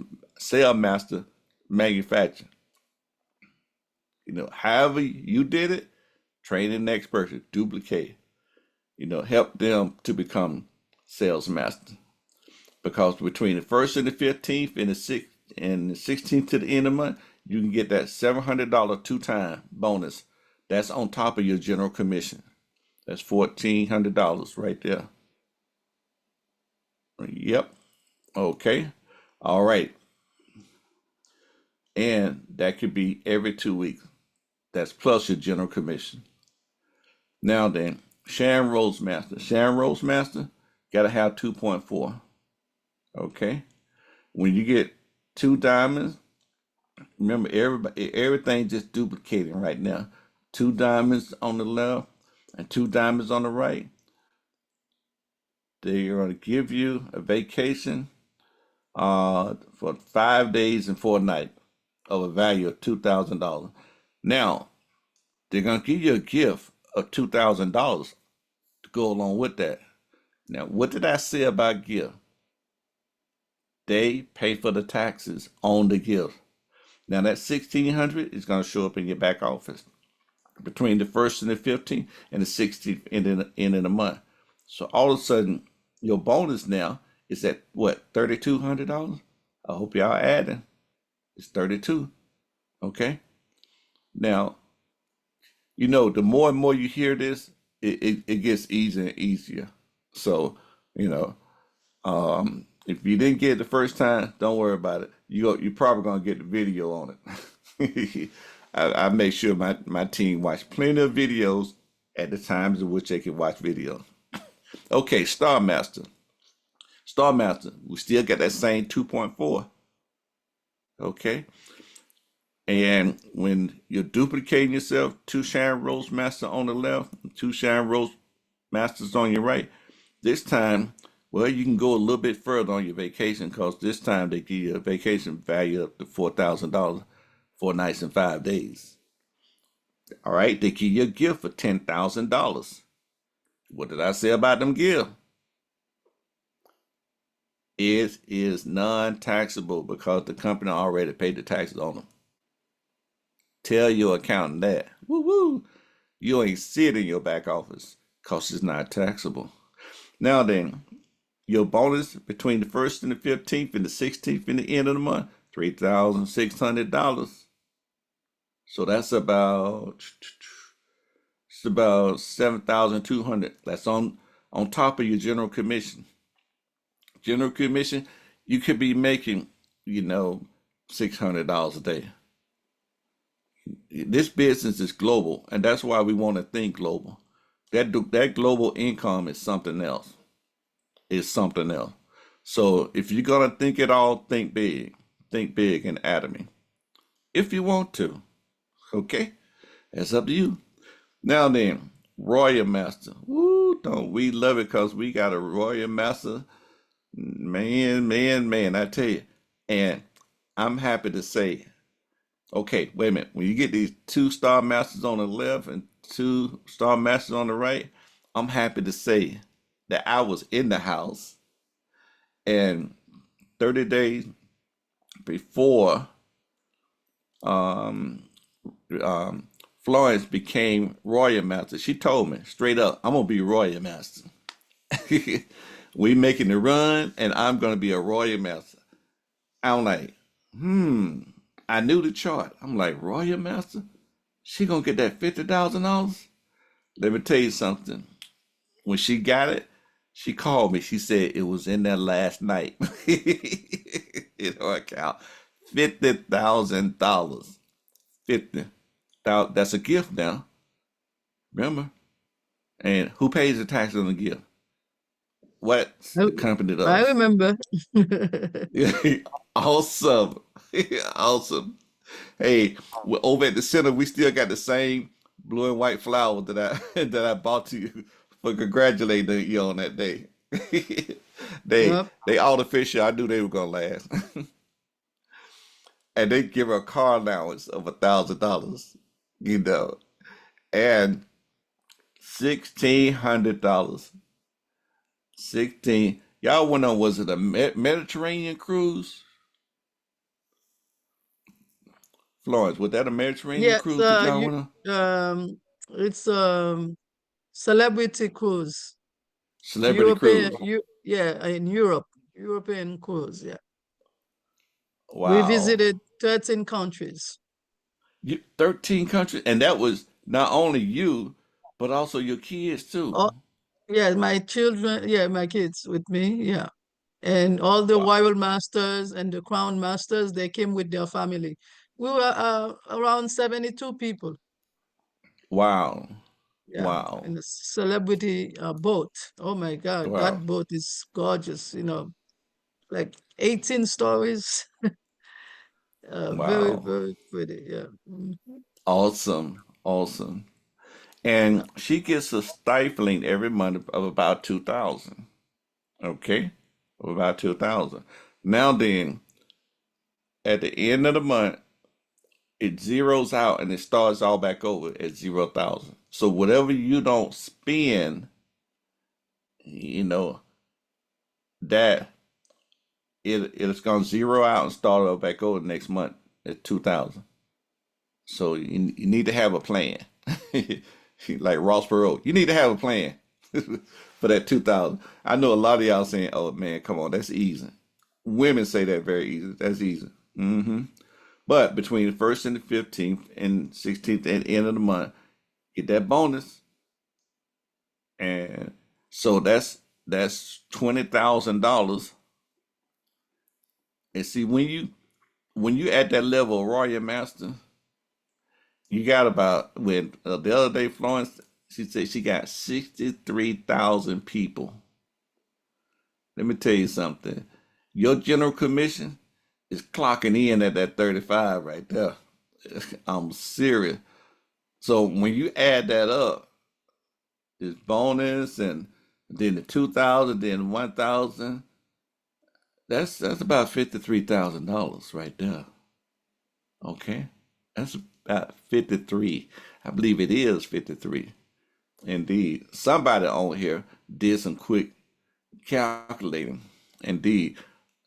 manufacturer. However you did it, train the next person, duplicate. Help them to become sales master. Because between the 1st and the 15th and the 16th to the end of the month, you can get that $700 2-time bonus. That's on top of your general commission. That's $1,400 right there. Yep. Okay. All right. And that could be every 2 weeks. That's plus your general commission. Now then, Sharon Rose Master. Sharon Rose Master got to have 2.4. Okay. When you get 2 diamonds, remember everything just duplicating right now. 2 diamonds on the left and 2 diamonds on the right. They're going to give you a vacation for 5 days and 4 nights of a value of $2,000. Now, they're going to give you a gift of $2,000 to go along with that. Now, what did I say about gift? They pay for the taxes on the gift. Now, that $1,600 is going to show up in your back office between the 1st and the 15th and the 16th end of the month. So all of a sudden, your bonus now is at what, $3,200? I hope y'all adding. It's 32. Okay. Now, the more and more you hear this, it gets easier and easier. So, if you didn't get it the first time, don't worry about it. You're probably gonna get the video on it. I make sure my team watch plenty of videos at the times in which they can watch videos. Okay, Star Master. Star Master, we still got that same 2.4. Okay. And when you're duplicating yourself, 2 Sharon Rose Master on the left, 2 Sharon Rose Masters on your right, this time, well, you can go a little bit further on your vacation because this time they give you a vacation value up to $4,000, 4 nights and 5 days. All right, they give you a gift for $10,000. What did I say about them gifts? It is non-taxable because the company already paid the taxes on them. Tell your accountant that. Woo-woo. You ain't see it in your back office because it's not taxable. Now then, your bonus between the 1st and the 15th and the 16th and the end of the month, $3,600. So that's about $7,200. That's on top of your general commission. General commission, you could be making, $600 a day. This business is global, and that's why we want to think global. That global income is something else. It's something else. So if you're gonna think it all, think big. Think big and atomy. If you want to. Okay? That's up to you. Now then, Royal Master. Woo, don't we love it because we got a Royal Master. Man, I tell you. And I'm happy to say, okay, wait a minute. When you get these 2 Star Masters on the left and 2 Star Masters on the right, I'm happy to say that I was in the house and 30 days before um, Florence became Royal Master, she told me straight up, I'm gonna be Royal Master. We making the run, and I'm gonna be a Royal Master. I'm like, I knew the chart. I'm like, Royal Master? She gonna get that $50,000? Let me tell you something. When she got it, she called me. She said it was in there last night in her account. $50,000. 50. That's a gift now. Remember? And who pays the tax on the gift? What the company I does. remember. Awesome. Awesome. Hey, over at the center, we still got the same blue and white flower that I that I bought to you for congratulating you on that day. they Yep. they artificial. I knew they were gonna last. And they give her a car allowance of $1,000, and $1,600. 16. Y'all went on, was it a Mediterranean cruise? Florence, was that a Mediterranean Yes, cruise that y'all went on? it's celebrity cruise. Celebrity cruise. Yeah, in Europe, European cruise, yeah. We Wow. visited 13 countries. 13 countries, and that was not only you, but also your kids too. Oh, yeah, my children, yeah, my kids with me, yeah. And all the Wow. royal masters and the crown masters, they came with their family. We were around 72 people. Wow. Yeah, Wow. in a celebrity boat. Oh my God, Wow. that boat is gorgeous, like 18 stories. Very, Wow. very pretty. Yeah. Awesome. Awesome. And she gets a stifling every month of about 2,000. Okay? Of about 2,000. Now then, at the end of the month, it zeroes out and it starts all back over at 0,000. So whatever you don't spend, you know, that it's gonna zero out and start all back over next month at 2,000. So you need to have a plan. Like Ross Perot, you need to have a plan for that 2,000. I know a lot of y'all saying, "Oh man, come on, that's easy." Women say that very easy. That's easy. But between the 1st and the 15th and 16th at the end of the month, get that bonus, and so that's $20,000. And see, when you at that level of Royal Master, you got about when the other day, Florence, She said she got 63,000 people. Let me tell you something. Your general commission is clocking in at that 35 right there. I'm serious. So when you add that up, this bonus and then the 2,000, then 1,000, that's about $53,000 right there. Okay, that's about 53. I believe it is 53. Indeed, somebody on here did some quick calculating. Indeed.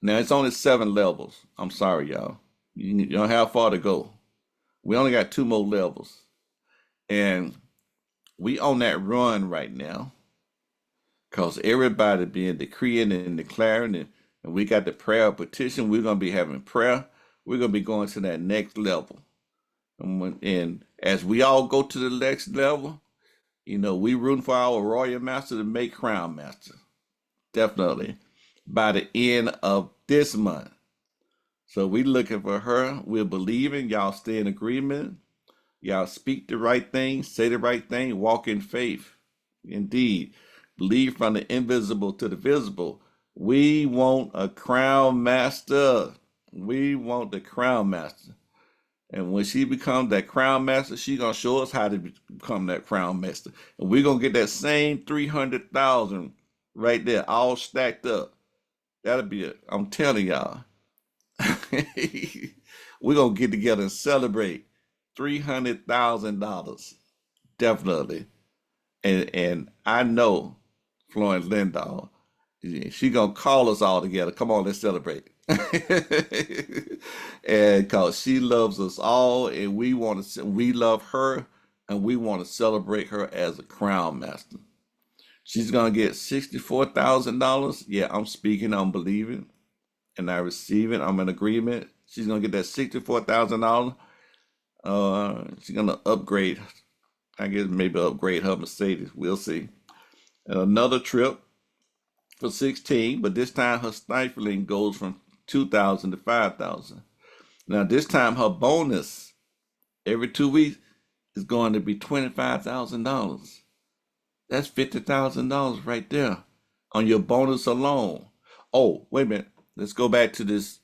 Now it's only 7 levels. I'm sorry, y'all. You don't have far to go. We only got 2 more levels, and we on that run right now because everybody being decreeing and declaring, and we got the prayer petition. We're gonna be having prayer. We're gonna be going to that next level, and as we all go to the next level, we rooting for our royal master to make crown master. Definitely by the end of this month. So we looking for her. We're believing. Y'all stay in agreement. Y'all speak the right thing, say the right thing, walk in faith. Indeed. Believe from the invisible to the visible. We want a crown master. We want the crown master. And when she becomes that crown master, she gonna show us how to become that crown master. And we're gonna get that same 300,000 right there, all stacked up. That'll be it. I'm telling y'all. We're gonna get together and celebrate $300,000. Definitely. And I know Florence Lindahl, she gonna call us all together. Come on, let's celebrate. And cause she loves us all, and we love her, and we want to celebrate her as a crown master. She's gonna get $64,000. Yeah, I'm speaking, I'm believing, and I receive it. I'm in agreement. She's gonna get that $64,000. She's gonna upgrade. I guess maybe upgrade her Mercedes. We'll see. And another trip for 16, but this time her stifling goes from 2,000 to 5,000. Now this time her bonus every 2 weeks is going to be $25,000. That's $50,000 right there on your bonus alone. Oh, wait a minute. Let's go back to this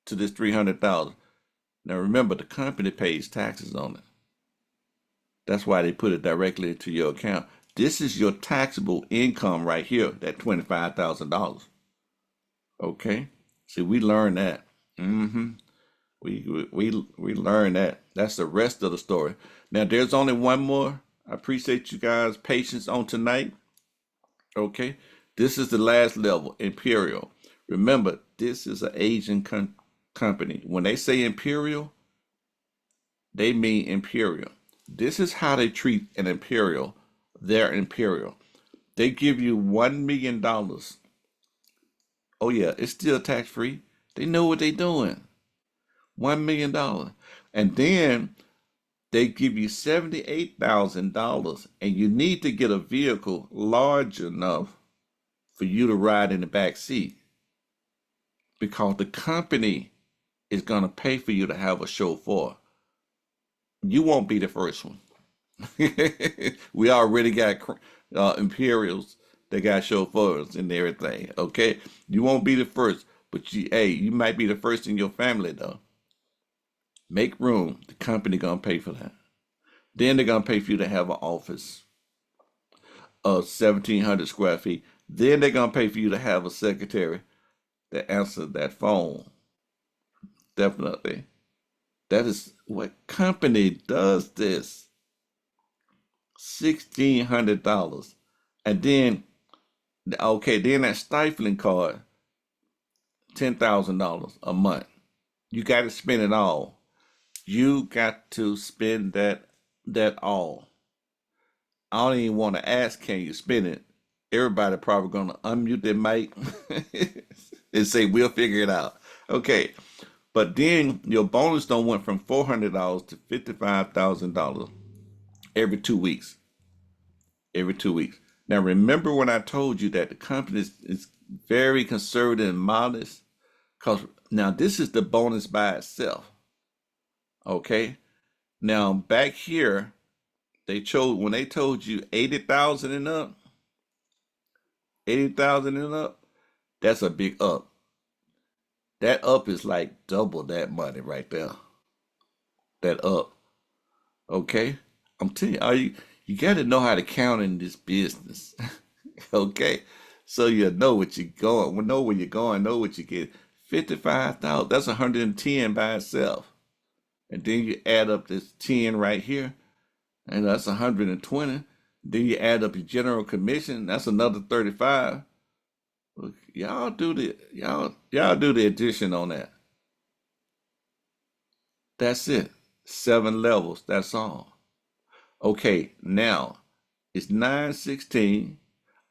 300,000. Now remember, the company pays taxes on it. That's why they put it directly into your account. This is your taxable income right here, that $25,000. Okay? See, we learned that. We learned that. That's the rest of the story. Now there's only one more. I appreciate you guys' patience on tonight. Okay? This is the last level, Imperial. Remember, this is an Asian company. When they say Imperial, they mean Imperial. This is how they treat an Imperial. They're Imperial. They give you $1 million. Oh yeah, it's still tax free. They know what they're doing. $1 million. And then they give you $78,000, and you need to get a vehicle large enough for you to ride in the back seat, because the company is going to pay for you to have a chauffeur. You won't be the first one. We already got Imperials that got chauffeurs and everything. Okay, you won't be the first, but you might be the first in your family though. Make room. The company gonna pay for that. Then they're gonna pay for you to have an office of 1,700 square feet. Then they're gonna pay for you to have a secretary that answers that phone. Definitely. That is what company does this. $1,600. And then, okay, then that stifling card, $10,000 a month. You got to spend it all. You got to spend that all. I don't even want to ask, can you spend it? Everybody probably gonna unmute their mic and say, we'll figure it out. Okay. But then your bonus don't went from $400 to $55,000 every 2 weeks. Every 2 weeks. Now remember when I told you that the company is very conservative and modest? Because now this is the bonus by itself. Okay. Now back here, They chose when they told you 80,000 and up, 80,000 and up. That's a big up. That up is like double that money right there. That up. Okay, I'm telling you, you got to know how to count in this business. Okay, so you know what you're going, know where you're going, know what you get. 55,000. That's 110 by itself, and then you add up this 10 right here, and that's 120. Then you add up your general commission. That's another 35. Look, y'all do the addition on that. That's it. 7 levels. That's all. Okay, now it's 9:16.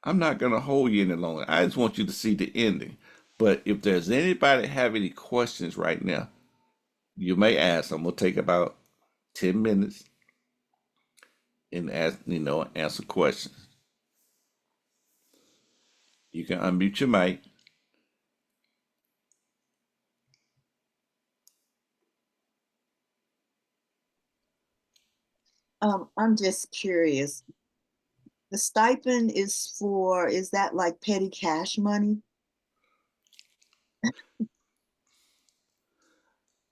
I'm not gonna hold you any longer. I just want you to see the ending. But if there's anybody have any questions right now, you may ask. I'm gonna take about 10 minutes and ask, answer questions. You can unmute your mic. I'm just curious. The stipend is that like petty cash money?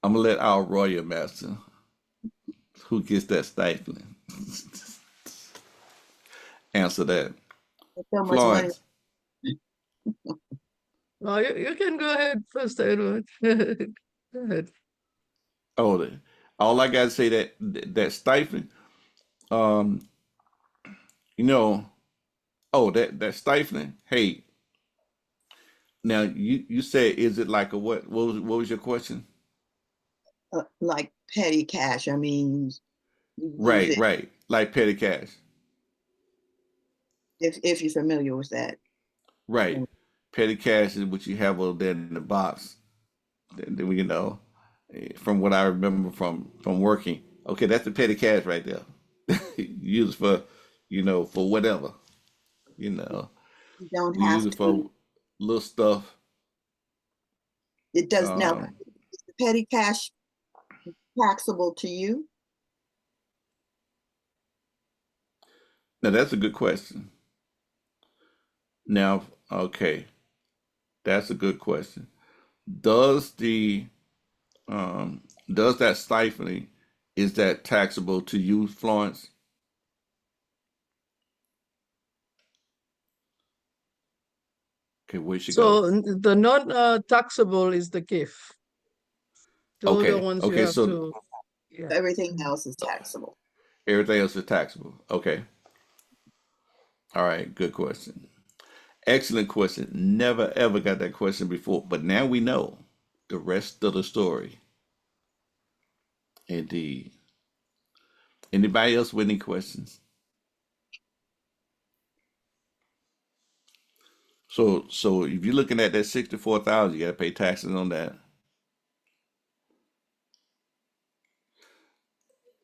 I'm gonna let our royal master, who gets that stipend, answer that. There's so much money. Florence. No, you can go ahead first, Edward. Go ahead. Oh, all I gotta say that stipend, um, you know, that stifling. Hey, now you said, is it like a what? What was your question? Like petty cash. I mean, you use Right, it right. Like petty cash. if you're familiar with that. Right. Petty cash is what you have over there in the box. Then from what I remember from working. Okay, that's the petty cash right there. Use for, for whatever. You know, You don't we use have it for to. little stuff. It does now. Um, Is the petty cash taxable to you? Now that's a good question. Now, okay, that's a good question. Does the does that stifling, is that taxable to you, Florence? Okay, where'd she go? So the non-taxable is the gift. Those are the Okay, ones you okay, have so to, yeah. Everything else is taxable. everything else is taxable. Okay, all right, good question. Excellent question. Never ever got that question before, but now we know the rest of the story. Indeed. Anybody else with any questions? So if you're looking at that 64,000, you got to pay taxes on that.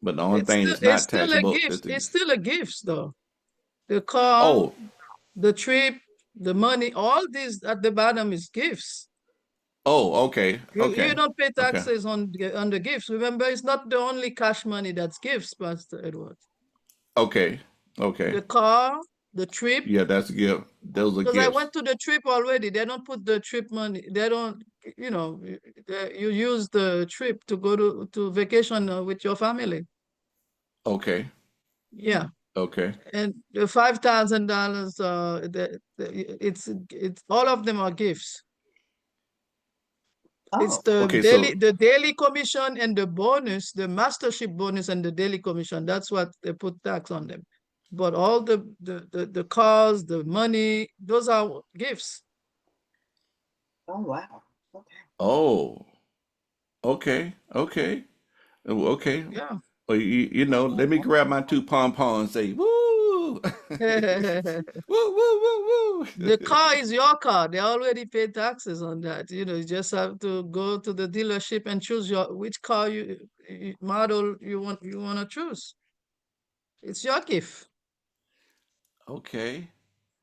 But the only thing that's It's not still a taxable is gift. the. It's still a gift, though. The car, Oh, the trip, the money, all these at the bottom is gifts. oh, okay, You okay, don't pay okay, taxes on the gifts. Remember, it's not the only cash money that's gifts, Pastor Edward. okay, okay. The car, the trip. Yeah, that's a gift. Those are Because I gifts. went to the trip already. They don't put the trip money. They don't, you use the trip to go to vacation with your family. Okay, Yeah. okay. And the $5,000, it's all of them are gifts. It's Oh, the Okay, so daily commission and the bonus, the mastership bonus and the daily commission. That's what they put tax on them. But all the cars, the money, those are gifts. oh wow. Okay. oh, okay, okay, okay. Yeah. Well, let me grab my two pom poms and say, woo, The woo, woo, woo, woo. car is your car. They already pay taxes on that. You just have to go to the dealership and choose which car model you want to choose. It's your gift. Okay.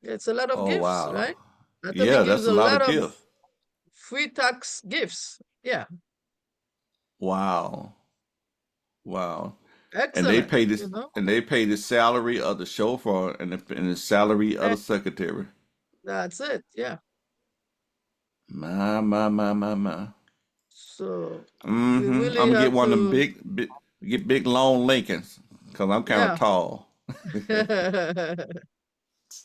It's a lot of Oh gifts, wow. right? Atomy Yeah, gives that's a a lot lot of of gifts. free tax gifts. Yeah. Wow. Wow. and they Excellent. pay this, You know, and they pay the salary of the chauffeur and the salary of the and secretary. that's it. Yeah. My. So we I'm really gonna get have one of them to, big long Lincolns, cause I'm kind of yeah. tall.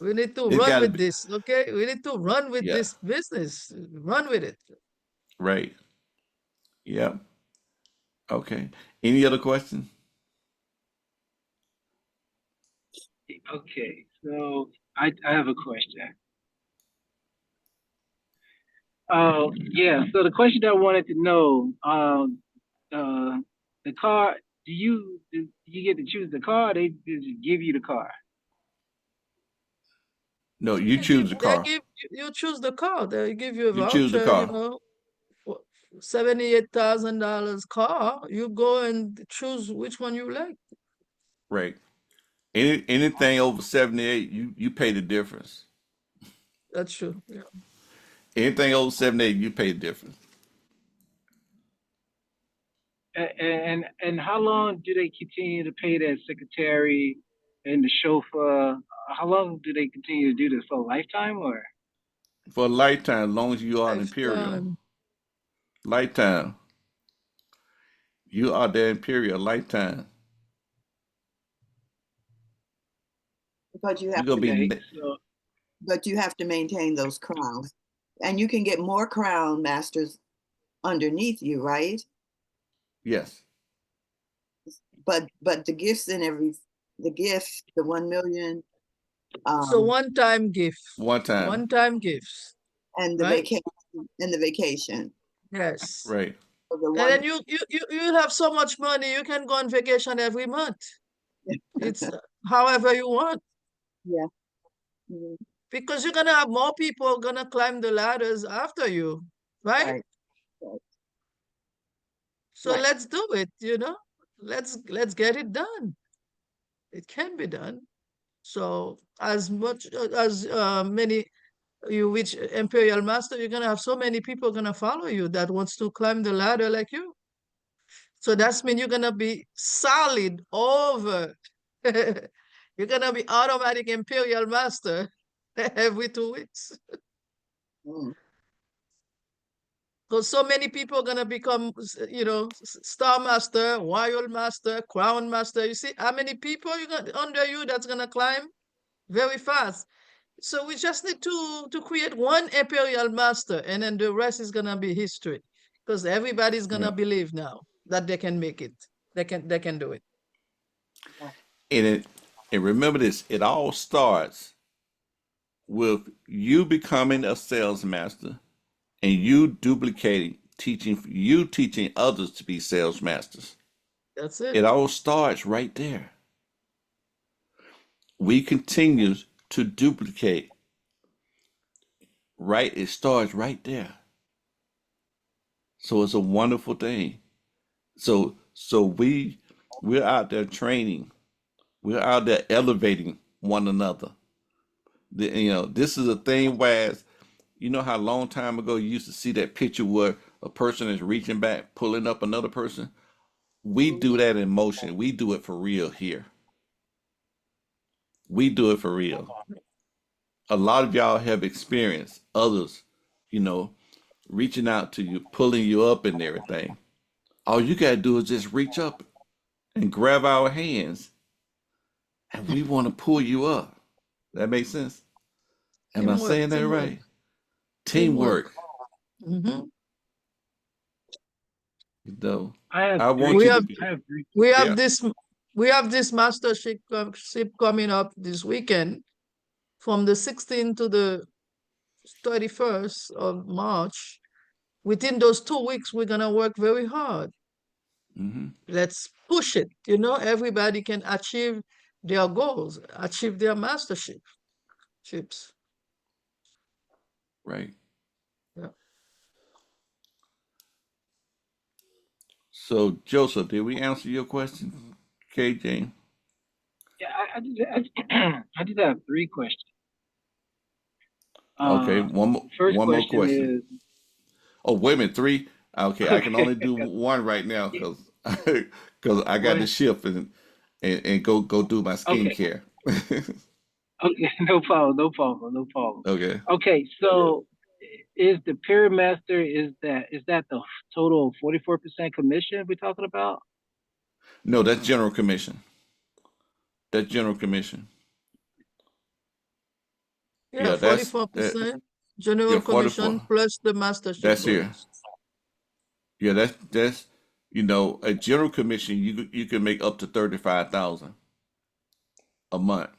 We need to It run gotta with be this, okay? We need to run with yeah, this business. Run with it. right. Yep. Okay. Any other questions? Okay, so I have a question. Yeah. So the question I wanted to know, the car. Do you get to choose the car? Or they just give you the car. No, you choose the They car. give you choose the car. They give you a You choose the voucher, you car. know, for $78,000 car. You go and choose which one you like. Right. Anything over 78, you pay the difference. That's true. Yeah. Anything over 78, you pay the difference. And how long do they continue to pay that secretary and the chauffeur? How long do they continue to do this for a lifetime or? For a lifetime, as long as you are an imperial. Lifetime. Lifetime. You are the imperial lifetime. But you You're have gonna to, Okay, be so but you have to maintain those crowns. And you can get more crown masters underneath you, right? yes. But the gifts and the gift, the 1 million, So um, one-time gift. One time. One-time gifts, and the right? vacation and the vacation. Yes. Right. So the And one, then you have so much money, you can go on vacation every month. It's however you want. yeah. Mhm. Because you're gonna have more people gonna climb the ladders after you, right? Right, right, So right. let's do it, you know? Let's get it done. It can be done. So as much as many you reach Imperial Master, you're gonna have so many people gonna follow you that wants to climb the ladder like you. So that's mean you're gonna be solid over. You're gonna be automatic Imperial Master every 2 weeks. Mm. Because so many people are gonna become, you know, Star Master, Royal Master, Crown Master. You see how many people you got under you that's gonna climb very fast. So we just need to create one Imperial Master, and then the rest is gonna be history. Because everybody's Yeah. gonna believe now that they can make it. They can do it. And and remember this, it all starts with you becoming a sales master and you duplicating, teaching others to be sales masters. That's it. It all starts right there. We continue to duplicate. Right, it starts right there. So it's a wonderful thing. So we're out there training. We're out there elevating one another. This is a thing where you know how a long time ago you used to see that picture where a person is reaching back, pulling up another person. We do that in motion. We do it for real here. We do it for real. A lot of y'all have experienced others, you know, reaching out to you, pulling you up and everything. All you gotta do is just reach up and grab our hands, and we want to pull you up. That makes sense? Am I Teamwork, saying that teamwork, right? teamwork. Teamwork. Hmm. Though I have I want We three. you to have be. I have three. we have Yeah. this we have this mastership coming up this weekend from the 16th to the 31st of March. Within those 2 weeks, we're gonna work very hard. Hmm. Let's push it. You know, everybody can achieve their goals, achieve their masterships. Right. Yeah. So Joseph, did we answer your question, KJ? Yeah, I just have three questions. Okay. First One more question question. is Oh, wait a minute. Three. Okay, I can okay. only do one right now Yeah, because because I got to What? shift and go do my Okay. skincare. Okay. No problem. No problem. No problem. Okay. Okay. So, is the Peer Master, is that the total 44% commission we're talking about? No, that's general commission. That's general commission. Yeah, Yeah, that's that. 44% Yeah, general 44. commission plus the mastership That's here. bonus. Yeah, that's a general commission. You can make up to 35,000 a month.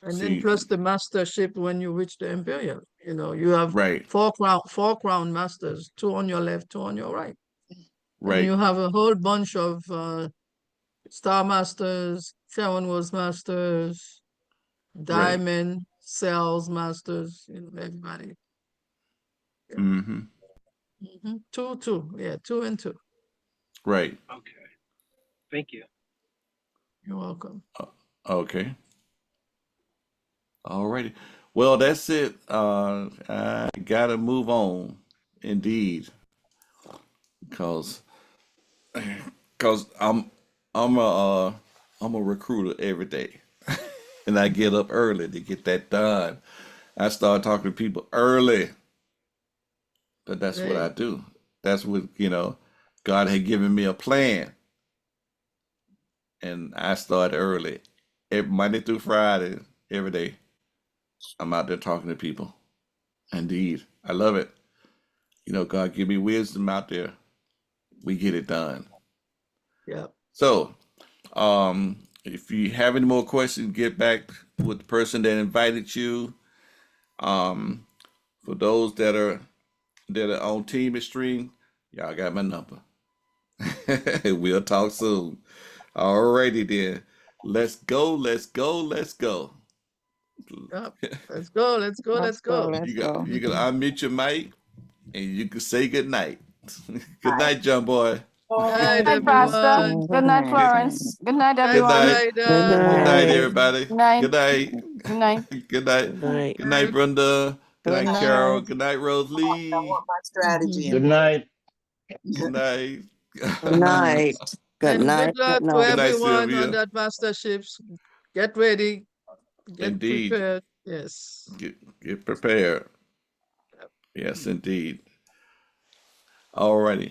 And then See, plus the mastership when you reach the imperial. You have right, four crown masters, two on your left, two on your right. And right, you have a whole bunch of Star Masters, Sharon Rose Masters, right. Diamond, Cells Masters, everybody. Yeah. Mm-hmm. Two. Yeah, two and two. Right. Okay. Thank you. You're welcome. Okay. Alrighty. Well, that's it. I gotta move on, indeed, cause cause I'm a recruiter every day, and I get up early to get that done. I start talking to people early, but that's what I Hey, do. That's what God had given me a plan, and I start early, every Monday through Friday, every day. I'm out there talking to people. Indeed, I love it. God give me wisdom out there. We get it done. yeah. So, if you have any more questions, get back with the person that invited you. Um, for those that are on Team Extreme, y'all got my number. We'll talk soon. Alrighty then. Let's go. Let's go. Let's go. Yeah. Let's go. Let's go. Let's Let's go. go. Let's go. You can unmute your mic and you can say good night. Good Hi. night, John boy. Good Oh, night, Good night, Pastor. everyone. Good night, Good Florence. Good night, Good night, good everyone. night. Good Zyda. Good night, night. everybody. Good night. Good night. Good night. Good night. Good night. Good night, Night. Brenda. Good Good night, Carol. night. Good night, Rose I Lee. want my strategy in Good place. night. Good night. Good night. Good And night. good Good luck to night. Good night, everyone on Sylvia. that masterships. Get ready. Get Indeed. prepared. Yes. Get prepared. Yes, indeed. Alrighty.